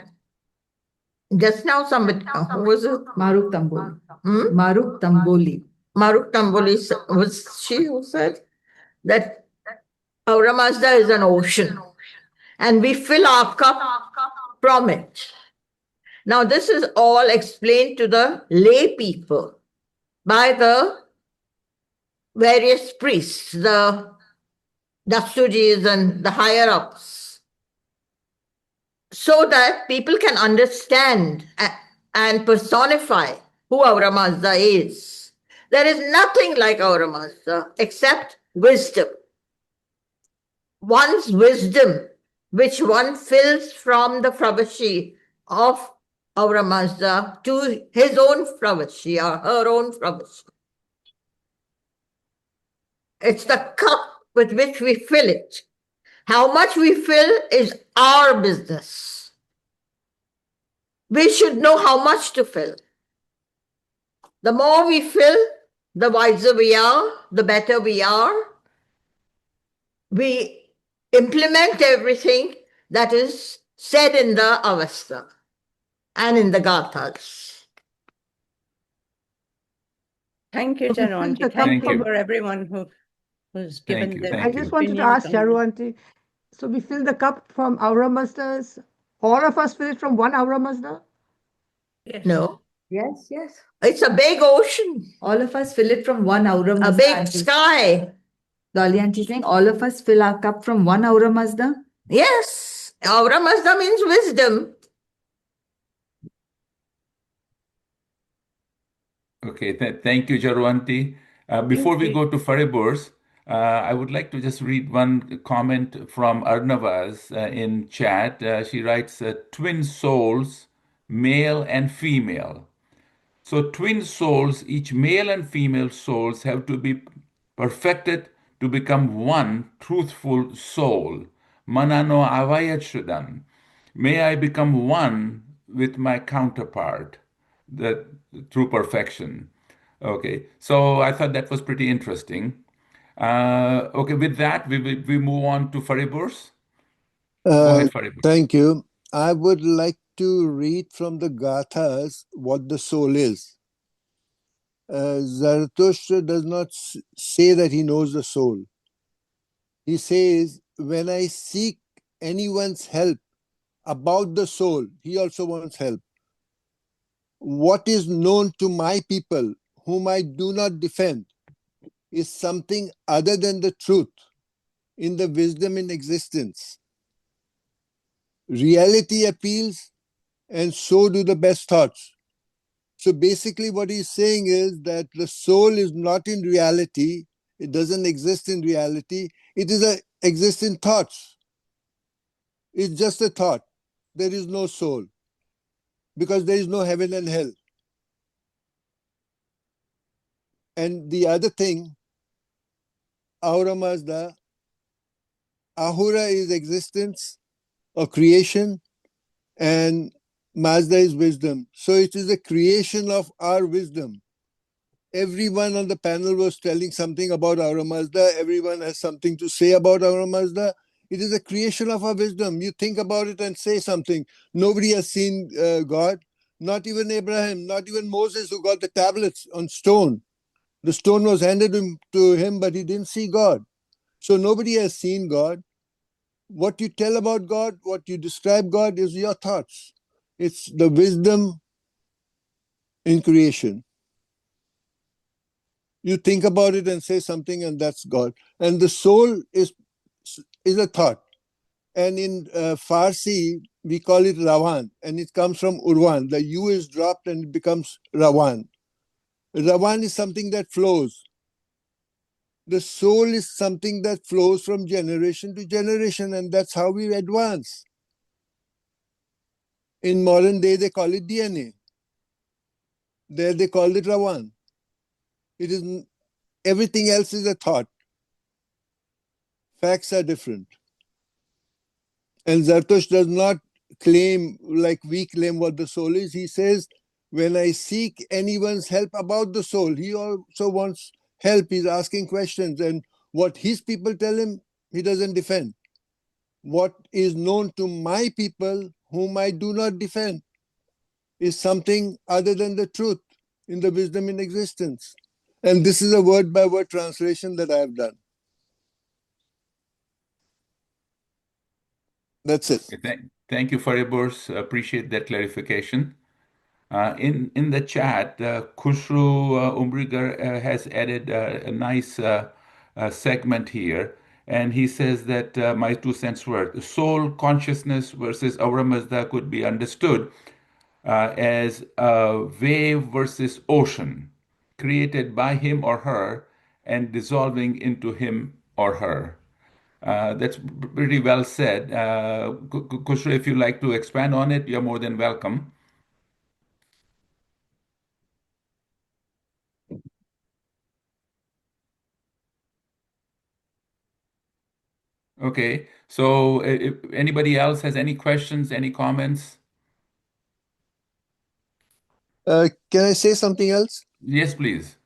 just now somebody, who was it? Maruk Tamboli. Hmm? Maruk Tamboli. Maruk Tamboli, was she who said that Ahura Mazda is an ocean and we fill our cup from it. Now, this is all explained to the lay people by the various priests, the Dasujis and the higher ups, so that people can understand and personify who Aura Mazda is. There is nothing like Aura Mazda except wisdom. One's wisdom, which one fills from the Fravashi of Aura Mazda to his own Fravashi or her own Fravashi. It's the cup with which we fill it. How much we fill is our business. We should know how much to fill. The more we fill, the wiser we are, the better we are. We implement everything that is said in the Avesta and in the Gathas. Thank you, Okay, Charu Aunty. Spentas, Thank Thank you you. for everyone who's given their I Thank just you. wanted to opinions ask on this. Charu Aunty, so we fill the cup from Aura Mazdas. All of us fill it from one Aura Mazda? Yes. No, Yes, yes. it's a big ocean, All of us fill it from one Aura a Mazda. big Aunty. sky. Dolly Aunty saying all of us fill our cup from one Aura Mazda. Yes, Aura Mazda means wisdom. Okay, thank you, Jarwanti. Before we go to Fariburs, I would like to just read one comment from Arnavaz in chat. She writes, twin souls, male and female. So twin souls, each male and female souls have to be perfected to become one truthful soul. Manano avayat shudan. May I become one with my counterpart, the through perfection. Okay, so I thought that was pretty interesting. Okay, with that, we move on to Fariburs. Go ahead, Fariburs. Thank you. I would like to read from the Gathas what the soul is. Zarathustra does not say that he knows the soul. He says, when I seek anyone's help about the soul, he also wants help. What is known to my people, whom I do not defend, is something other than the truth in the wisdom in existence. Reality appeals, and so do the best thoughts. So basically, what he's saying is that the soul is not in reality, it doesn't exist in reality, it exists in thoughts. It's just a thought. There is no soul because there is no heaven and hell. And the other thing, Ahura Mazda, Ahura is existence or creation, and Mazda is wisdom. So it is a creation of our wisdom. Everyone on the panel was telling something about Ahura Mazda. Everyone has something to say about Ahura Mazda. It is a creation of our wisdom. You think about it and say something. Nobody has seen God, not even Abraham, not even Moses, who got the tablets on stone. The stone was handed to him, but he didn't see God. So nobody has seen God. What you tell about God, what you describe God, is your thoughts. It's the wisdom in creation. You think about it and say something, and that's God. And the soul is a thought. And in Farsi, we call it Ravan, and it comes from Urvan. The U is dropped and it becomes Ravan. Ravan is something that flows. The soul is something that flows from generation to generation, and that's how we advance. In modern day, they call it DNA. There they call it Ravan. It is everything else is a thought. Facts are different. And Zartush does not claim like we claim what the soul is. He says, when I seek anyone's help about the soul, he also wants help. He's asking questions, and what his people tell him, he doesn't defend. What is known to my people, whom I do not defend, is something other than the truth in the wisdom in existence. And this is a word by word translation that I have done. That's it. Okay, Thank you, Fariburs. Appreciate that clarification. In the chat, Khushru Umbrigar has added a nice segment here, and he says that my 2 cents worth. Soul consciousness versus Aura Mazda could be understood as a wave versus ocean, created by him or her and dissolving into him or her. That's pretty well said. Khushru, if you'd like to expand on it, you're more than welcome. Okay, so if anybody else has any questions, any comments? Can I say something else? Yes, please.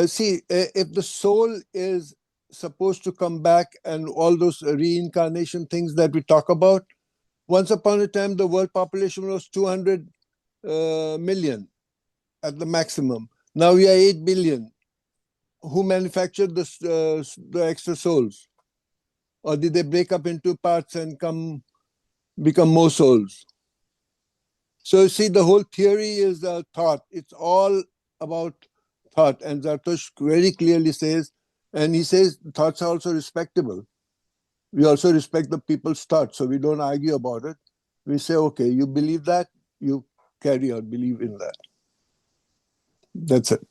See, if the soul is supposed to come back and all those reincarnation things that we talk about, once upon a time, the world population was 200 million at the maximum. Now we are 8 billion. Who manufactured the extra souls? Or did they break up into parts and become more souls? So you see, the whole theory is thought. It's all about thought. And Zartush very clearly says, and he says thoughts are also respectable. We also respect the people's thoughts, so we don't argue about it. We say, okay, you believe that, you carry on, believe in that. That's it.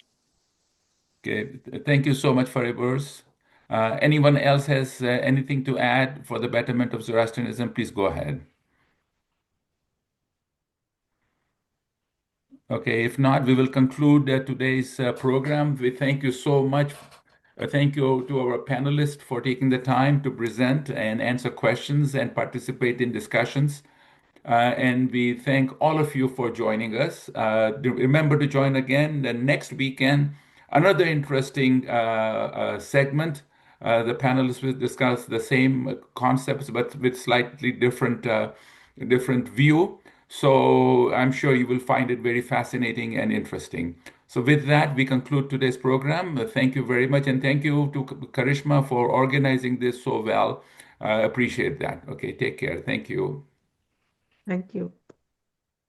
Okay, thank you so much for your words. Anyone else has anything to add for the betterment of Zoroastrianism? Please go ahead. Okay, if not, we will conclude today's program. We thank you so much. Thank you to our panelists for taking the time to present and answer questions and participate in discussions. And we thank all of you for joining us. Remember to join again the next weekend. Another interesting segment. The panelists will discuss the same concepts but with slightly different view. So I'm sure you will find it very fascinating and interesting. So with that, we conclude today's program. Thank you very much, and thank you to Karishma for organizing this so well. Appreciate that. Okay, take care. Thank you. Thank you.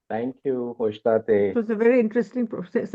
Thank you, It Hoshtate. was a very interesting process.